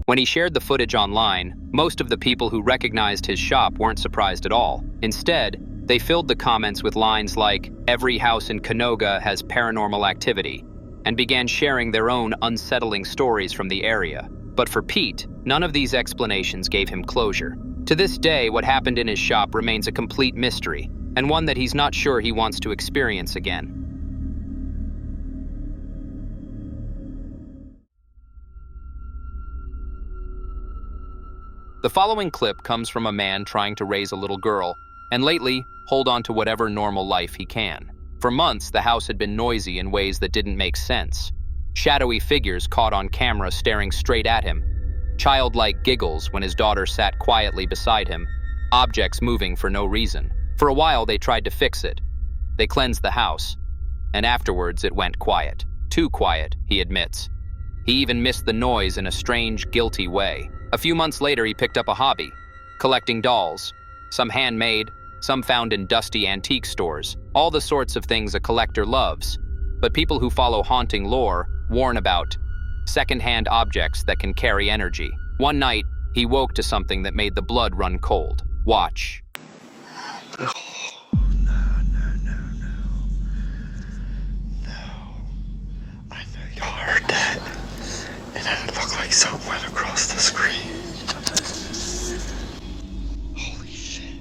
When he shared the footage online, most of the people who recognized his shop weren't surprised at all. Instead, they filled the comments with lines like, "Every house in Canoga has paranormal activity," and began sharing their own unsettling stories from the area. But for Pete, none of these explanations gave him closure. To this day, what happened in his shop remains a complete mystery, and one that he's not sure he wants to experience again. The following clip comes from a man trying to raise a little girl, and lately, hold on to whatever normal life he can. For months, the house had been noisy in ways that didn't make sense. Shadowy figures caught on camera staring straight at him, childlike giggles when his daughter sat quietly beside him, objects moving for no reason. For a while, they tried to fix it. They cleansed the house, and afterwards it went quiet. Too quiet, he admits. He even missed the noise in a strange, guilty way. A few months later, he picked up a hobby, collecting dolls, some handmade, some found in dusty antique stores, all the sorts of things a collector loves. But people who follow haunting lore warn about second-hand objects that can carry energy. One night, he woke to something that made the blood run cold. Watch. I heard that, and then it looked like something went across the screen. Holy shit.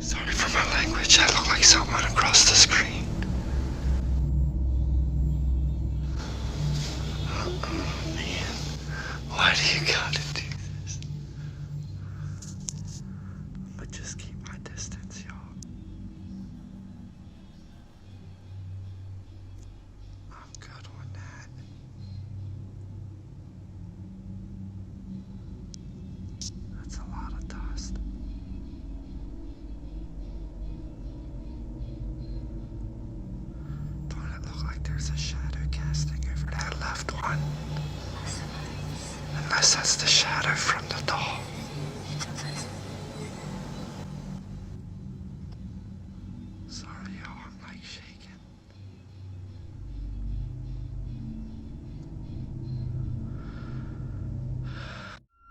Sorry for my language, that looked like something went across the screen. Oh man, why do you gotta do this? But just keep my distance, y'all. I'm good on that. That's a lot of dust. Don't it look like there's a shadow casting over that left one? Unless that's the shadow from the doll. Sorry, y'all, I'm like shaking.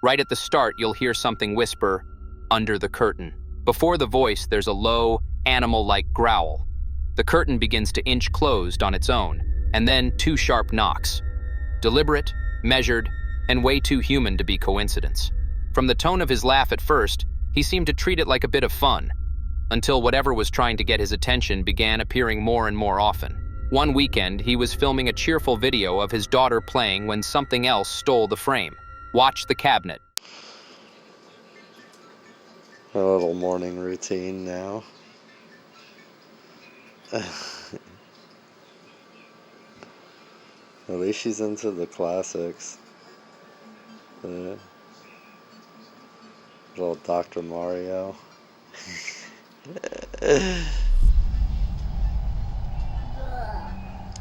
Right at the start, you'll hear something whisper, "Under the curtain." Before the voice, there's a low, animal-like growl. The curtain begins to inch closed on its own, and then 2 sharp knocks. Deliberate, measured, and way too human to be coincidence. From the tone of his laugh at first, he seemed to treat it like a bit of fun, until whatever was trying to get his attention began appearing more and more often. One weekend, he was filming a cheerful video of his daughter playing when something else stole the frame. Watch the cabinet. A little morning routine now. At least she's into the classics. Little Dr. Mario.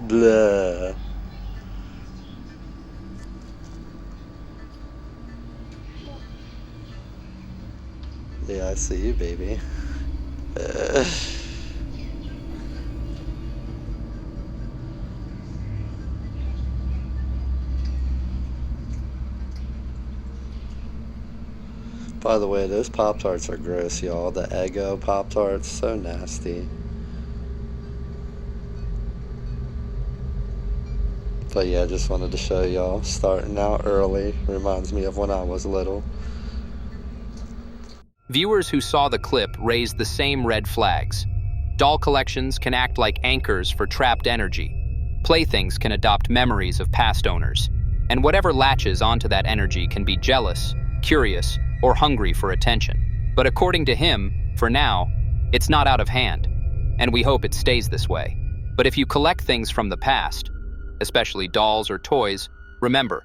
Blah. Yeah, I see you, baby. By the way, those Pop-Tarts are gross, y'all. The Eggo Pop-Tarts, so nasty. But yeah, just wanted to show y'all. Starting out early reminds me of when I was little. Viewers who saw the clip raised the same red flags. Doll collections can act like anchors for trapped energy. Playthings can adopt memories of past owners. And whatever latches onto that energy can be jealous, curious, or hungry for attention. But according to him, for now, it's not out of hand. And we hope it stays this way. But if you collect things from the past, especially dolls or toys, remember,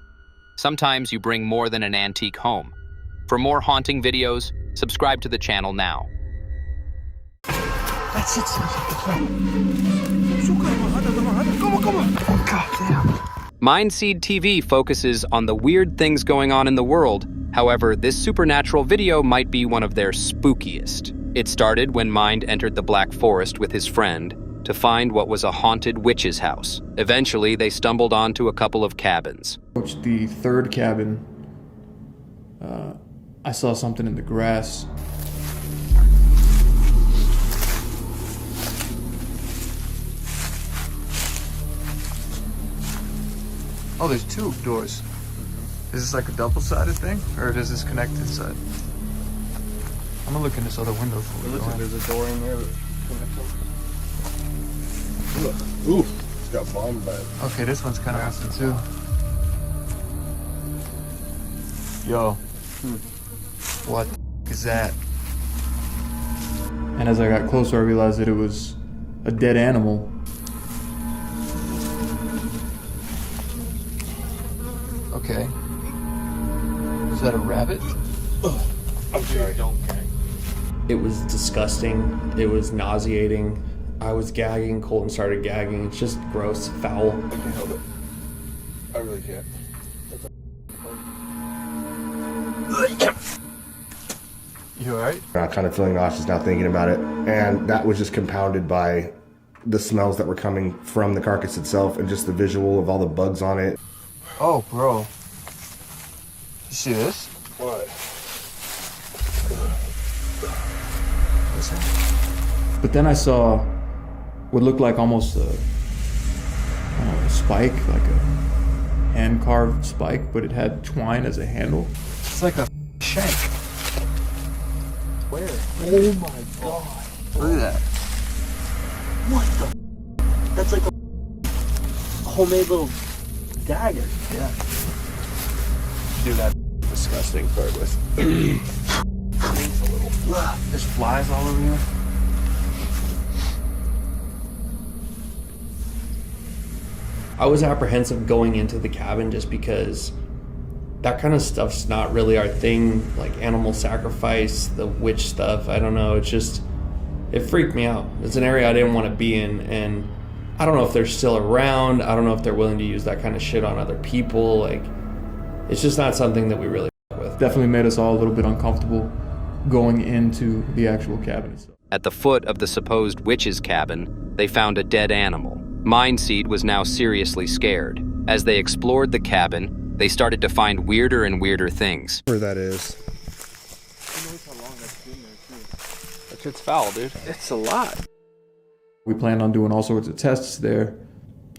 sometimes you bring more than an antique home. For more haunting videos, subscribe to the channel now. That's it, Come on. God damn. Mindseed TV focuses on the weird things going on in the world. However, this supernatural video might be one of their spookiest. It started when Mind entered the Black Forest with his friend to find what was a haunted witch's house. Eventually, they stumbled onto a couple of cabins. The third cabin, I saw something in the grass. Oh, there's two doors. Is this like a double-sided thing, or does this connect inside? I'm gonna look in this other window for you. It looks like there's a door in there that connects. Ooh, it's got bomb bed. Okay, this one's kind of awesome too. Yo, what the is that? And as I got closer, I realized that it was a dead animal. Okay. Is that a rabbit? I'm sorry. It was disgusting. It was nauseating. I was gagging. Colton started gagging. It's just gross, foul. I can't help it. I really can't. You alright? I'm kind of feeling nauseous now thinking about it. And that was just compounded by the smells that were coming from the carcass itself and just the visual of all the bugs on it. Oh, bro. You see this? What? But then I saw what looked like almost a spike, like a hand-carved spike, but it had twine as a handle. It's like a shank. Where? Oh my god. Look at that. What the? That's like a homemade little dagger. Yeah. Do that disgusting part with. There's flies all over here. I was apprehensive going into the cabin just because that kind of stuff's not really our thing, like animal sacrifice, the witch stuff. I don't know. It's just, it freaked me out. It's an area I didn't want to be in, and I don't know if they're still around. I don't know if they're willing to use that kind of shit on other people. Like, it's just not something that we really with. Definitely made us all a little bit uncomfortable going into the actual cabin itself. At the foot of the supposed witch's cabin, they found a dead animal. Mindseed was now seriously scared. As they explored the cabin, they started to find weirder and weirder things. Where that is. That shit's foul, dude. It's a lot. We planned on doing all sorts of tests there.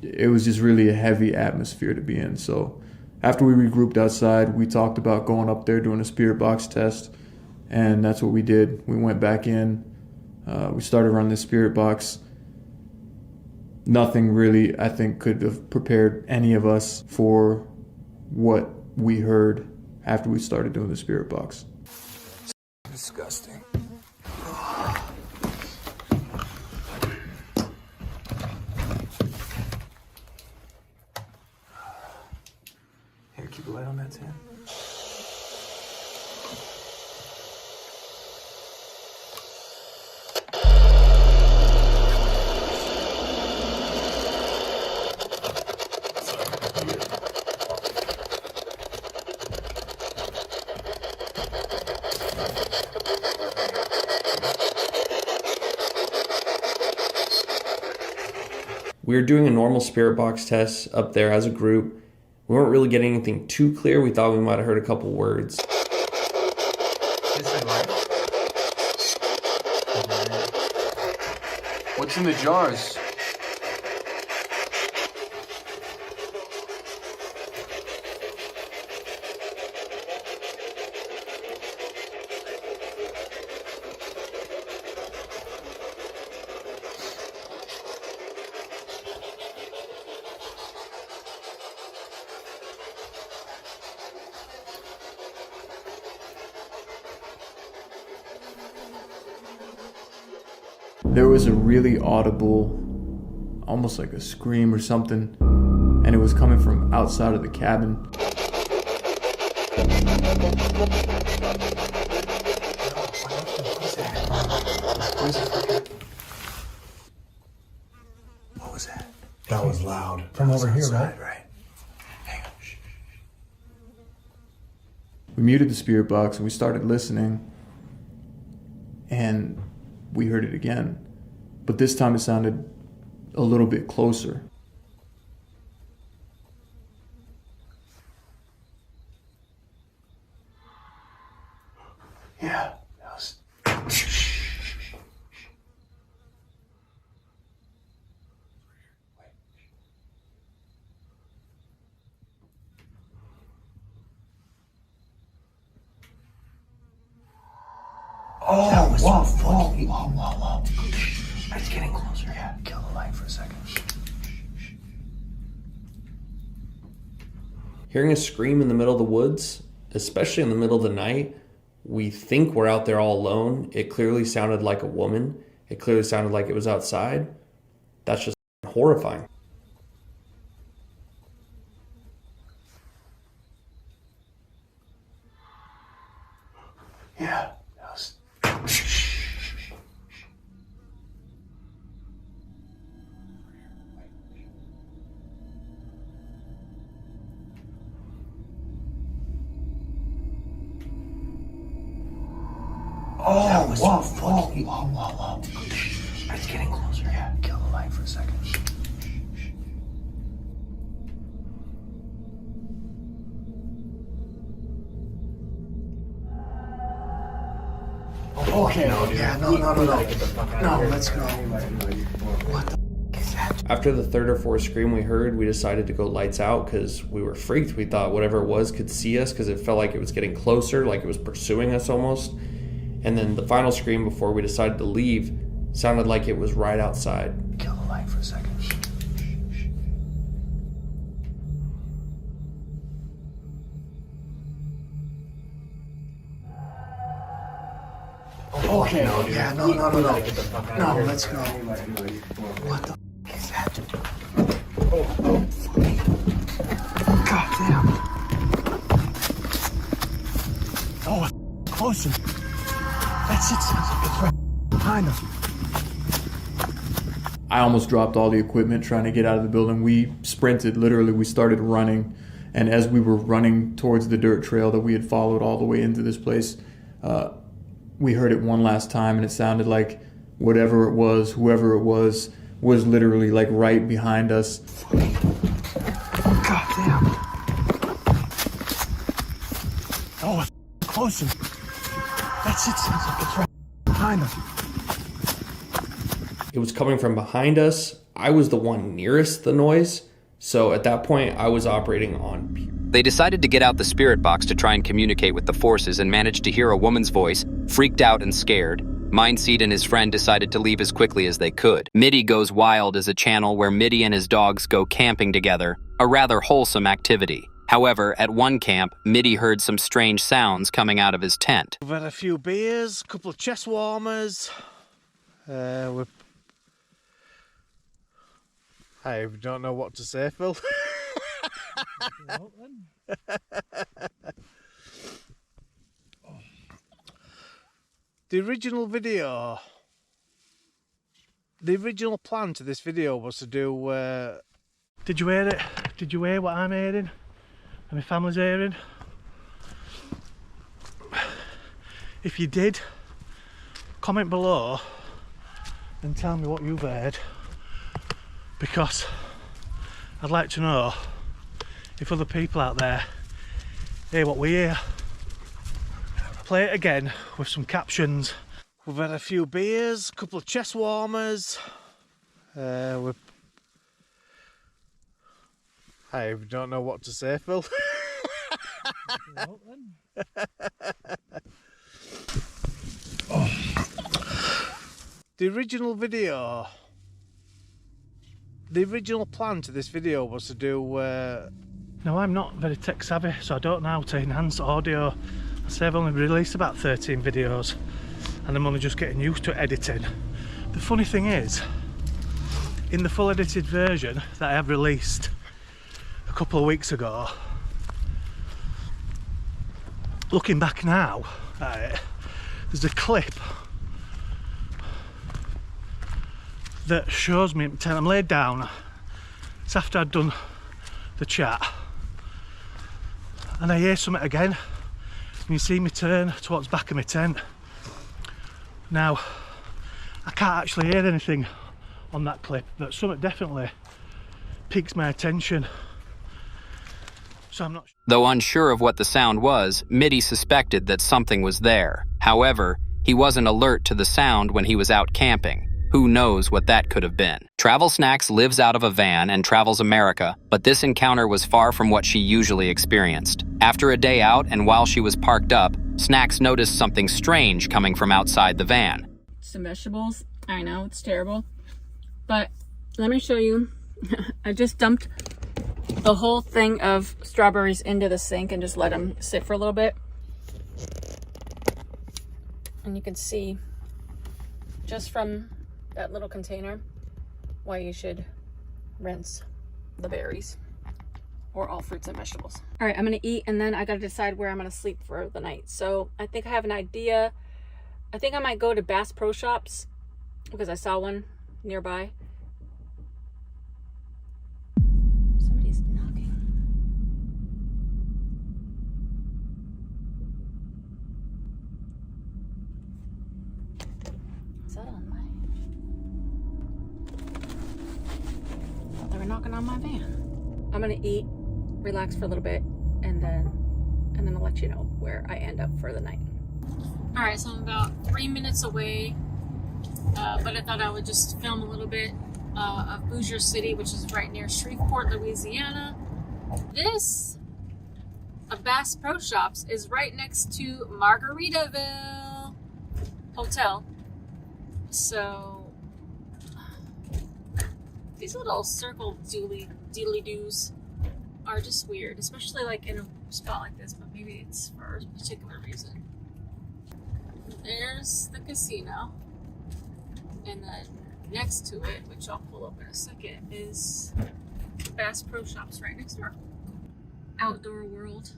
It was just really a heavy atmosphere to be in. So after we regrouped outside, we talked about going up there doing a spirit box test. And that's what we did. We went back in. We started running the spirit box. nothing really, I think, could have prepared any of us for what we heard after we started doing the spirit box. Disgusting. Here, keep a light on that, Sam. We were doing a normal spirit box test up there as a group. We weren't really getting anything too clear. We thought we might have heard a couple words. What's in the jars? There was a really audible, almost like a scream or something, and it was coming from outside of the cabin. What was that? That was loud. From over here, right? Right. We muted the spirit box and we started listening, and we heard it again, but this time it sounded a little bit closer. Yeah, that was... Oh, that was whoa. It's getting closer. Yeah, kill the light for a second. Hearing a scream in the middle of the woods, especially in the middle of the night, we think we're out there all alone. It clearly sounded like a woman. It clearly sounded like it was outside. That's just horrifying. Yeah, that was... Oh, that was... whoa. It's getting closer. Yeah, kill the light for a second. Okay. No, let's go. What the f is that? After the third or fourth scream we heard, we decided to go lights out because we were freaked. We thought whatever it was could see us because it felt like it was getting closer, like it was pursuing us almost. And then the final scream before we decided to leave sounded like it was right outside. Kill the light for a second. Okay. No, let's go. What the f is that? God damn. Oh, it's closer. That's it. Sounds like it's right behind us. I almost dropped all the equipment trying to get out of the building. We sprinted, literally, we started running. And as we were running towards the dirt trail that we had followed all the way into this place, we heard it one last time, and it sounded like whatever it was, whoever it was literally like right behind us. God damn. Oh, it's closer. That's it. Sounds like it's right behind us. It was coming from behind us. I was the one nearest the noise, so at that point I was operating on. They decided to get out the spirit box to try and communicate with the forces and managed to hear a woman's voice, freaked out and scared. Mindseed and his friend decided to leave as quickly as they could. Mitty Goes Wild is a channel where Mitty and his dogs go camping together, a rather wholesome activity. However, at one camp, Mitty heard some strange sounds coming out of his tent. We've had a few beers, a couple of chest warmers. I don't know what to say, Phil. The original plan to this video was to do... Did you hear it? Did you hear what I'm hearing? And my family's hearing? If you did, comment below and tell me what you've heard, because I'd like to know if other people out there hear what we hear. Play it again with some captions. We've had a few beers, a couple of chest warmers. I don't know what to say, Phil. The original plan to this video was to do... Now, I'm not very tech savvy, so I don't know how to enhance audio. I say I've only released about 13 videos and I'm only just getting used to editing. The funny thing is, in the full edited version that I have released a couple of weeks ago, looking back now at it, there's a clip that shows me, I'm laid down, it's after I'd done the chat, and I hear something again, and you see me turn towards the back of my tent. Now, I can't actually hear anything on that clip, but something definitely piques my attention. So I'm not... Though unsure of what the sound was, Mitty suspected that something was there. However, he wasn't alert to the sound when he was out camping. Who knows what that could have been? Travel Snacks lives out of a van and travels America, but this encounter was far from what she usually experienced. After a day out and while she was parked up, Snacks noticed something strange coming from outside the van. Some vegetables. I know, it's terrible. But let me show you. I just dumped the whole thing of strawberries into the sink and just let them sit for a little bit. And you can see just from that little container why you should rinse the berries or all fruits and vegetables. All right, I'm gonna eat and then I gotta decide where I'm gonna sleep for the night. So I think I have an idea. I think I might go to Bass Pro Shops because I saw one nearby. Somebody's knocking. Is that on my... I thought they were knocking on my van. I'm gonna eat, relax for a little bit, and then I'll let you know where I end up for the night. All right, so I'm about 3 minutes away, but I thought I would just film a little bit of Hoosier City, which is right near Shreveport, Louisiana. This, Bass Pro Shops, is right next to Margaritaville Hotel. So these little circle doodly-doos are just weird, especially like in a spot like this, but maybe it's for a particular reason. There's the casino, and then next to it, which I'll pull up in a second, is Bass Pro Shops right next door. Outdoor World.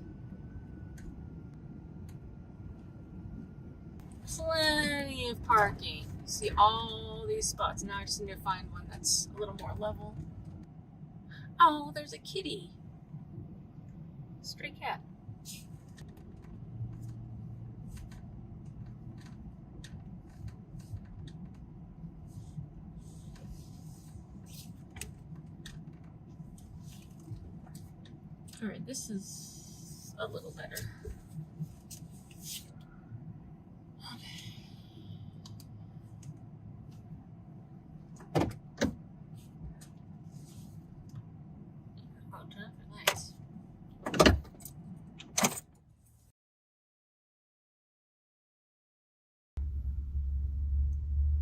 Plenty of parking. See all these spots. Now I just need to find one that's a little more level. Oh, there's a kitty. Stray cat. All right, this is a little better.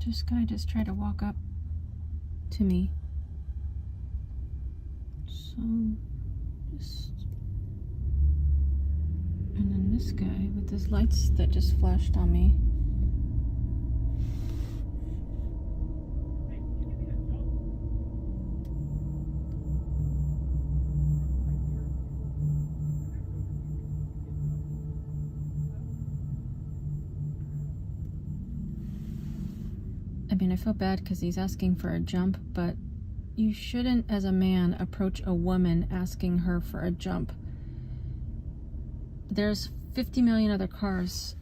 This guy just tried to walk up to me. So, just... And then this guy with his lights that just flashed on me. I mean, I feel bad because he's asking for a jump, but you shouldn't, as a man, approach a woman asking her for a jump. There's 50 million other cars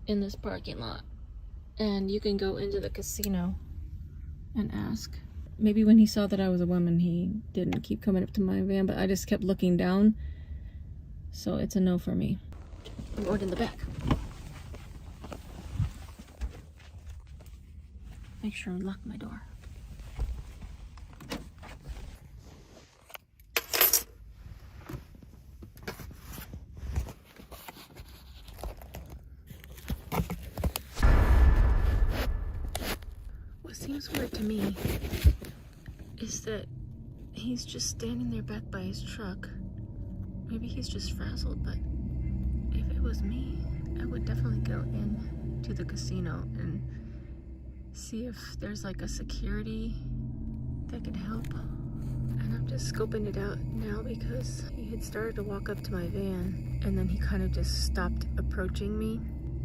in this parking lot, and you can go into the casino and ask. Maybe when he saw that I was a woman, he didn't keep coming up to my van, but I just kept looking down, so it's a no for me. I'm going in the back. Make sure I lock my door. What seems weird to me is that he's just standing there back by his truck. Maybe he's just frazzled, but if it was me, I would definitely go in to the casino and see if there's like a security that could help. And I'm just scoping it out now because he had started to walk up to my van and then he kind of just stopped approaching me,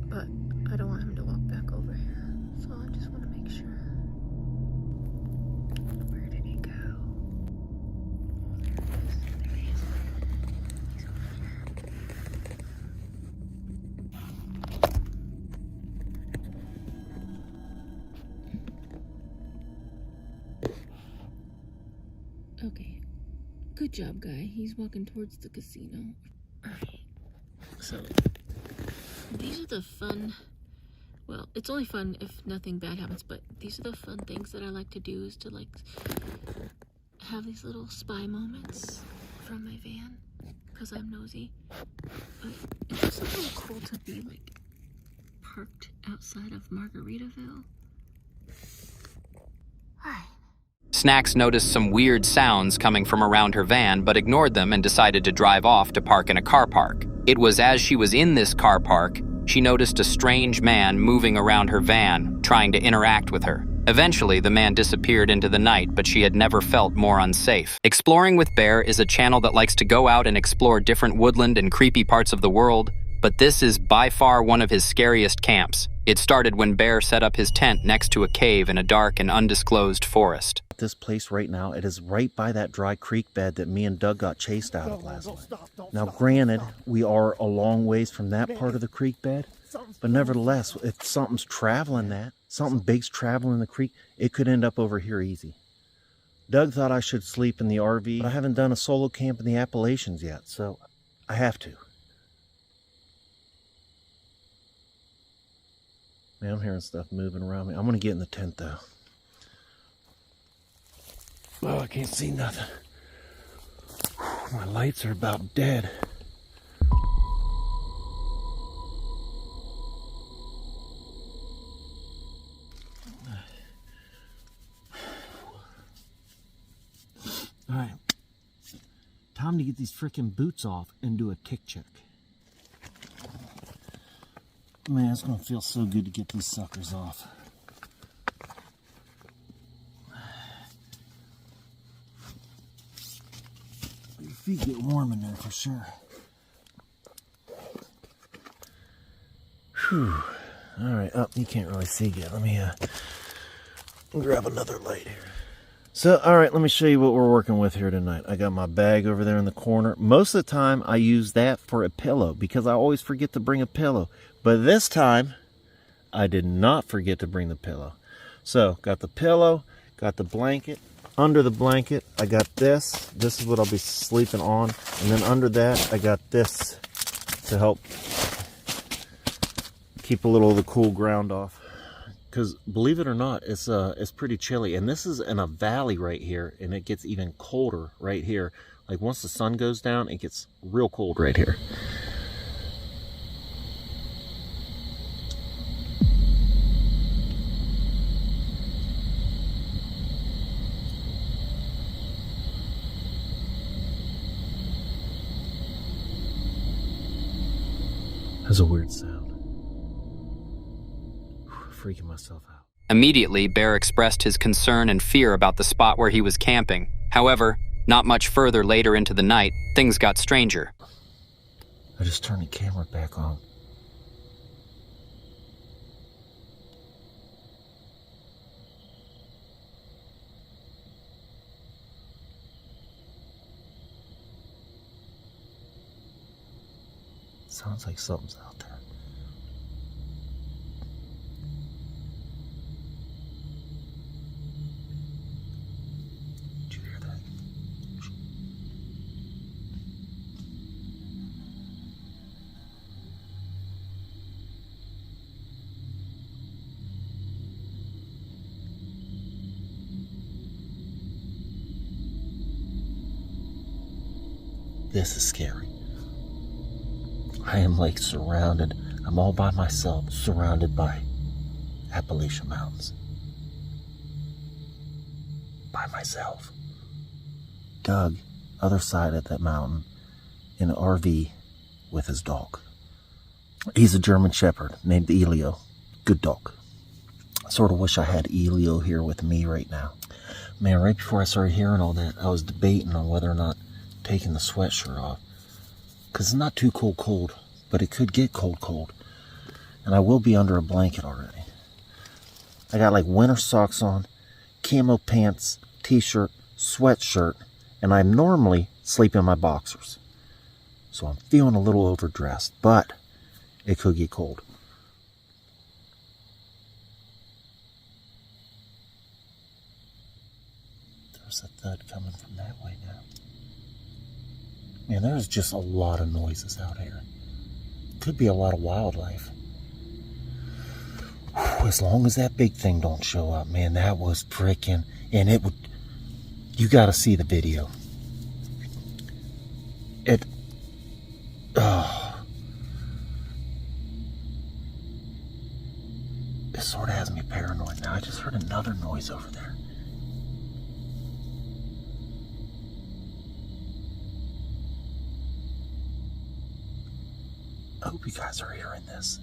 but I don't want him to walk back over here, so I just want to make sure. Where did he go? There he is. He's over here. Okay, good job, guy. He's walking towards the casino. Alright, so these are the fun, well, it's only fun if nothing bad happens, but these are the fun things that I like to do, is to like have these little spy moments from my van, because I'm nosy. But it's also kind of cool to be like parked outside of Margaritaville. Alright. Snacks noticed some weird sounds coming from around her van, but ignored them and decided to drive off to park in a car park. It was as she was in this car park, she noticed a strange man moving around her van, trying to interact with her. Eventually, the man disappeared into the night, but she had never felt more unsafe. Exploring with Bear is a channel that likes to go out and explore different woodland and creepy parts of the world, but this is by far one of his scariest camps. It started when Bear set up his tent next to a cave in a dark and undisclosed forest. This place right now, it is right by that dry creek bed that me and Doug got chased out of last night. Now granted, we are a long ways from that part of the creek bed, but nevertheless, if something's traveling that, something big's traveling the creek, it could end up over here easy. Doug thought I should sleep in the RV, but I haven't done a solo camp in the Appalachians yet, so I have to. Man, I'm hearing stuff moving around me. I'm gonna get in the tent though. Oh, I can't see nothing. My lights are about dead. Alright. Time to get these freaking boots off and do a tick check. Man, it's gonna feel so good to get these suckers off. Your feet get warm in there for sure. Whew. Alright, you can't really see yet. Let me grab another light here. So, alright, let me show you what we're working with here tonight. I got my bag over there in the corner. Most of the time, I use that for a pillow because I always forget to bring a pillow. But this time, I did not forget to bring the pillow. So, got the pillow, got the blanket. Under the blanket, I got this. This is what I'll be sleeping on. And then under that, I got this to help keep a little of the cool ground off. Because believe it or not, it's pretty chilly. And this is in a valley right here, and it gets even colder right here. Like once the sun goes down, it gets real cold right here. That's a weird sound. Freaking myself out. Immediately, Bear expressed his concern and fear about the spot where he was camping. However, not much further later into the night, things got stranger. I just turned the camera back on. Sounds like something's out there. Did you hear that? This is scary. I am like surrounded. I'm all by myself, surrounded by Appalachian Mountains. By myself. Doug, other side of that mountain, in an RV with his dog. He's a German Shepherd named Elio. Good dog. I sort of wish I had Elio here with me right now. Man, right before I started hearing all that, I was debating on whether or not taking the sweatshirt off. Because it's not too cold, but it could get cold. And I will be under a blanket already. I got like winter socks on, camo pants, t-shirt, sweatshirt, and I normally sleep in my boxers. So I'm feeling a little overdressed, but it could get cold. There's a thud coming from that way now. Man, there's just a lot of noises out here. Could be a lot of wildlife. As long as that big thing don't show up, man, that was freaking... And it would... You gotta see the video. It... It sort of has me paranoid now. I just heard another noise over there. I hope you guys are hearing this.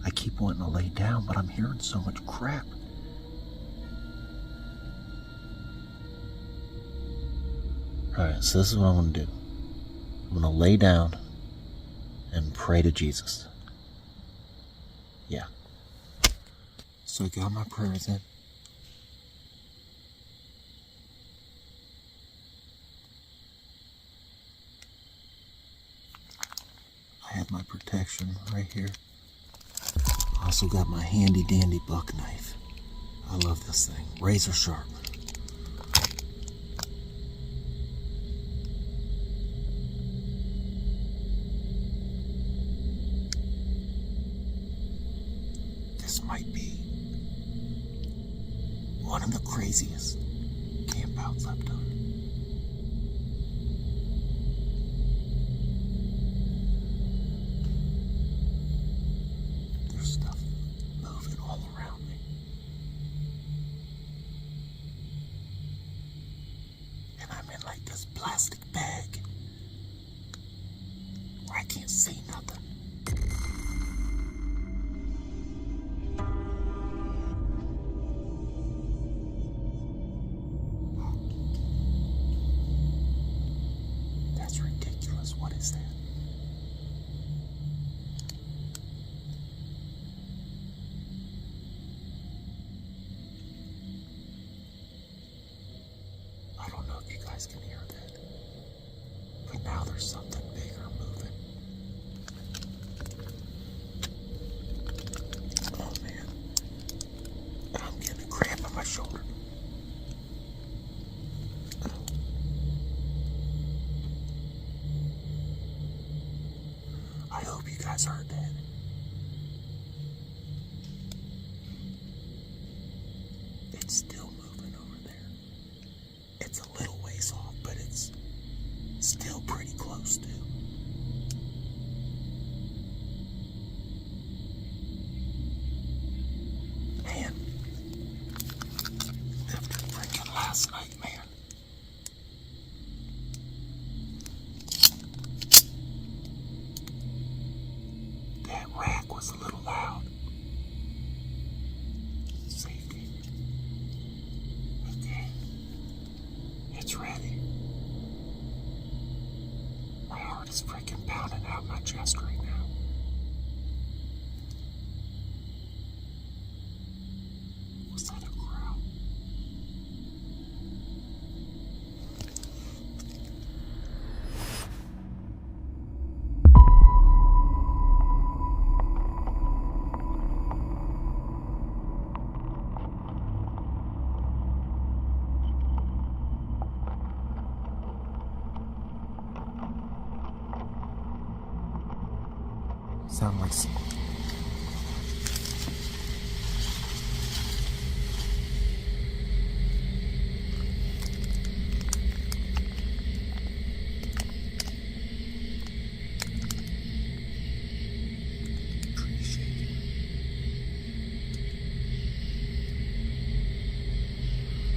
I keep wanting to lay down, but I'm hearing so much crap. Alright, so this is what I'm going to do. I'm going to lay down and pray to Jesus. Yeah. So I got my prayers in. I have my protection right here. I also got my handy dandy buck knife. I love this thing. Razor sharp. This might be one of the craziest campouts I've done. Plastic bag where I can't see nothing. That's ridiculous. What is that? I don't know if you guys can hear that. But now there's something bigger moving. Oh man. I'm getting a cramp in my shoulder. I hope you guys heard that. It's still moving over there. It's a little ways off, but it's still pretty close to. Man, after freaking last night, man. is freaking pounding out my chest right now. Was that a growl? Sound like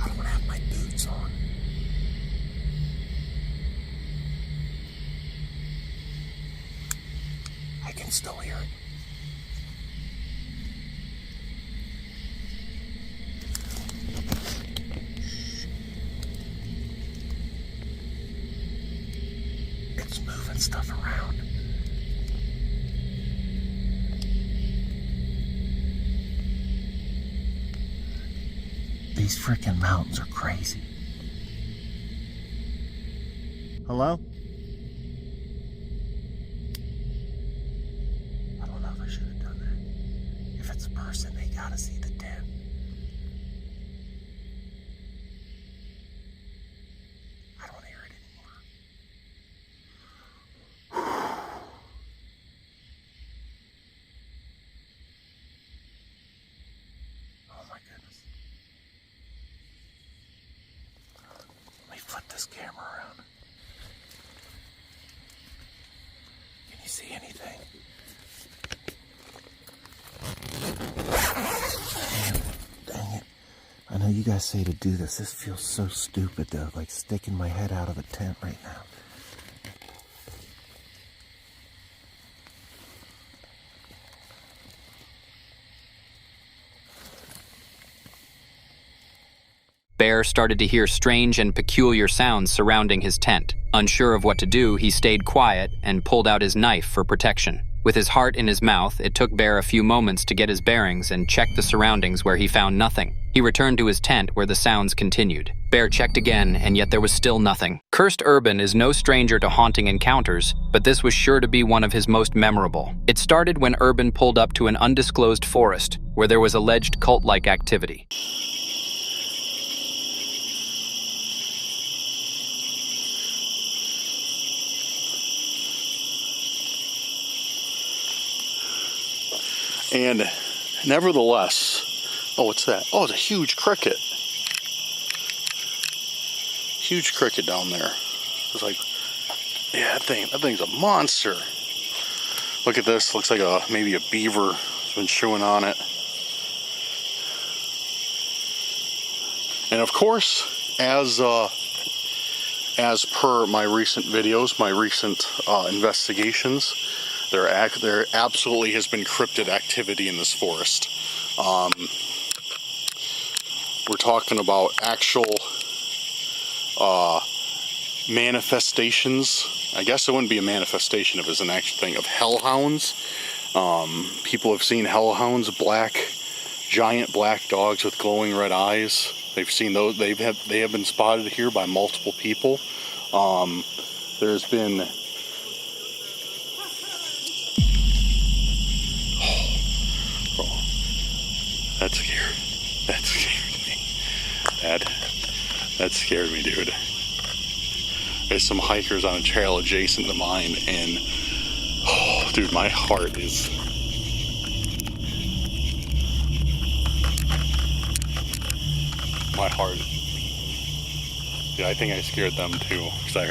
I don't have my boots on. I can still hear it. It's moving stuff around. These freaking mountains are crazy. Hello? I don't know if I should have done that. If it's a person, they gotta see the tent. I don't hear it anymore. Oh my goodness. Let me flip this camera around. Can you see anything? Dang it. I know you guys say to do this. This feels so stupid though, like sticking my head out of the tent right now. Bear started to hear strange and peculiar sounds surrounding his tent. Unsure of what to do, he stayed quiet and pulled out his knife for protection. With his heart in his mouth, it took Bear a few moments to get his bearings and check the surroundings where he found nothing. He returned to his tent where the sounds continued. Bear checked again, and yet there was still nothing. Cursed Urban is no stranger to haunting encounters, but this was sure to be one of his most memorable. It started when Urban pulled up to an undisclosed forest, where there was alleged cult-like activity. And nevertheless, oh, what's that? Oh, it's a huge cricket. Huge cricket down there. It's like, yeah, that thing's a monster. Look at this. Looks like maybe a beaver has been chewing on it. And of course, as per my recent videos, my recent investigations, there absolutely has been cryptid activity in this forest. We're talking about actual manifestations. I guess it wouldn't be a manifestation if it was an actual thing of hellhounds. People have seen hellhounds, giant black dogs with glowing red eyes. They've seen those. They have been spotted here by multiple people. There's been that scared me. That scared me, dude. There's some hikers on a trail adjacent to mine, and oh, dude, my heart is. Yeah, I think I scared them too, because I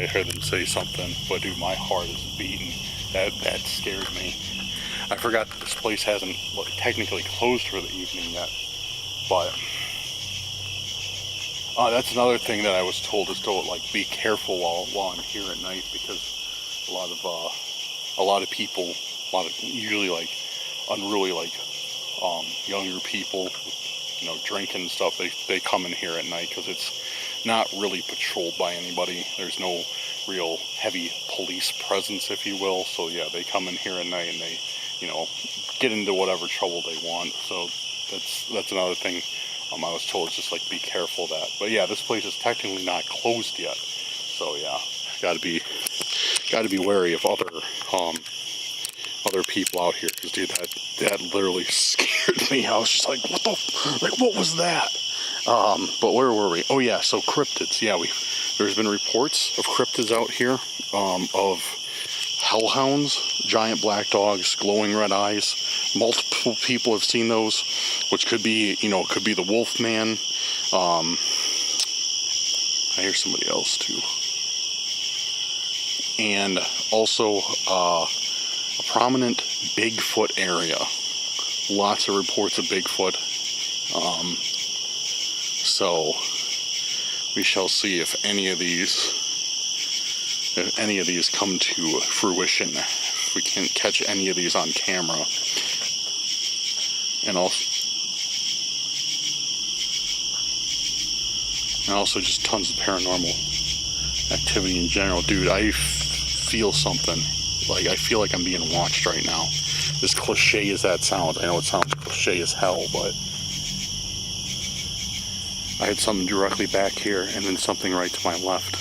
heard them say something. But dude, my heart is beating. That scared me. I forgot that this place hasn't technically closed for the evening yet, but that's another thing that I was told is to be careful while I'm here at night, because a lot of people, usually unruly younger people, drinking stuff. They come in here at night because it's not really patrolled by anybody. There's no real heavy police presence, if you will. So yeah, they come in here at night and they, you know, get into whatever trouble they want. So that's another thing I was told, is just like be careful of that. But yeah, this place is technically not closed yet. So yeah, gotta be wary of other people out here, because dude, that literally scared me. I was just like, what was that? But where were we? Oh yeah, so cryptids. Yeah, there's been reports of cryptids out here, of hellhounds, giant black dogs, glowing red eyes. Multiple people have seen those, which could be, you know, could be the wolf man. I hear somebody else too. And also a prominent Bigfoot area. Lots of reports of Bigfoot. So we shall see if any of these come to fruition. If we can catch any of these on camera. And also just tons of paranormal activity in general. Dude, I feel something. Like, I feel like I'm being watched right now. As cliche as that sounds, I know it sounds cliche as hell, but I had something directly back here and then something right to my left.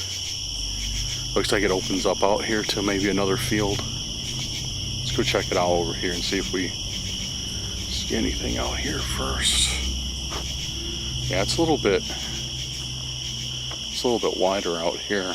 Looks like it opens up out here to maybe another field. Let's go check it out over here and see if we see anything out here first. Yeah, it's a little bit wider out here.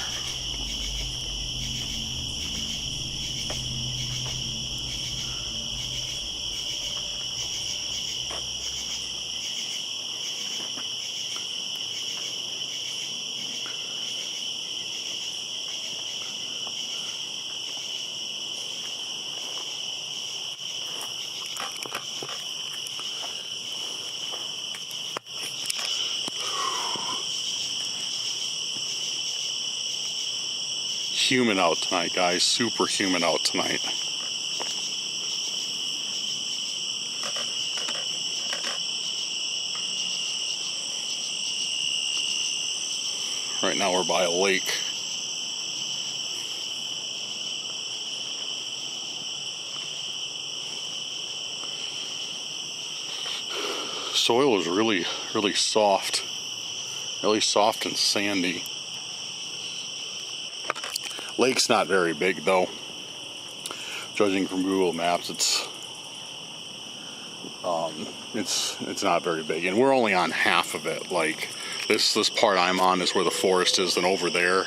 Humid out tonight, guys. Super humid out tonight. Right now we're by a lake. Soil is really soft. Really soft and sandy. Lake's not very big though. Judging from Google Maps, it's not very big, and we're only on half of it. Like this part I'm on is where the forest is, and over there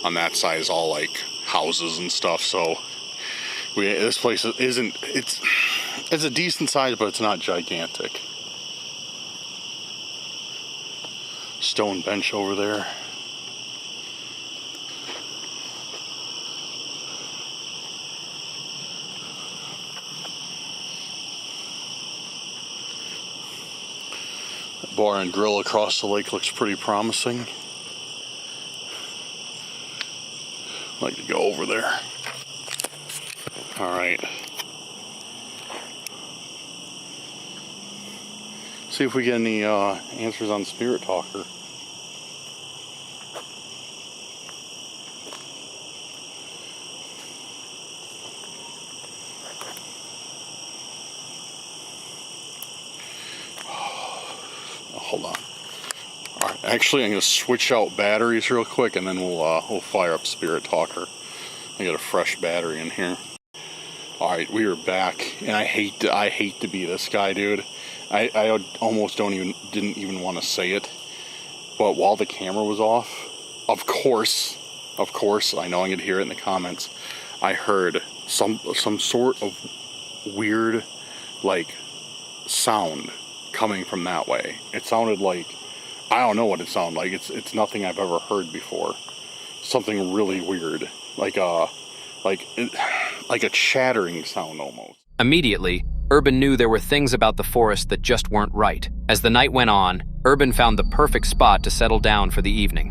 on that side is all like houses and stuff. So this place isn't. It's a decent size, but it's not gigantic. Stone bench over there. Bar and grill across the lake looks pretty promising. I'd like to go over there. Alright. See if we get any answers on Spirit Talker. Hold on. All right, actually, I'm going to switch out batteries real quick, and then we'll fire up Spirit Talker. I got a fresh battery in here. All right, we are back, and I hate to be this guy, dude. I almost didn't even want to say it, but while the camera was off, of course, I know I'm going to hear it in the comments. I heard some sort of weird, like, sound coming from that way. It sounded like, I don't know what it sounded like. It's nothing I've ever heard before. Something really weird, like a chattering sound almost. Immediately, Urban knew there were things about the forest that just weren't right. As the night went on, Urban found the perfect spot to settle down for the evening.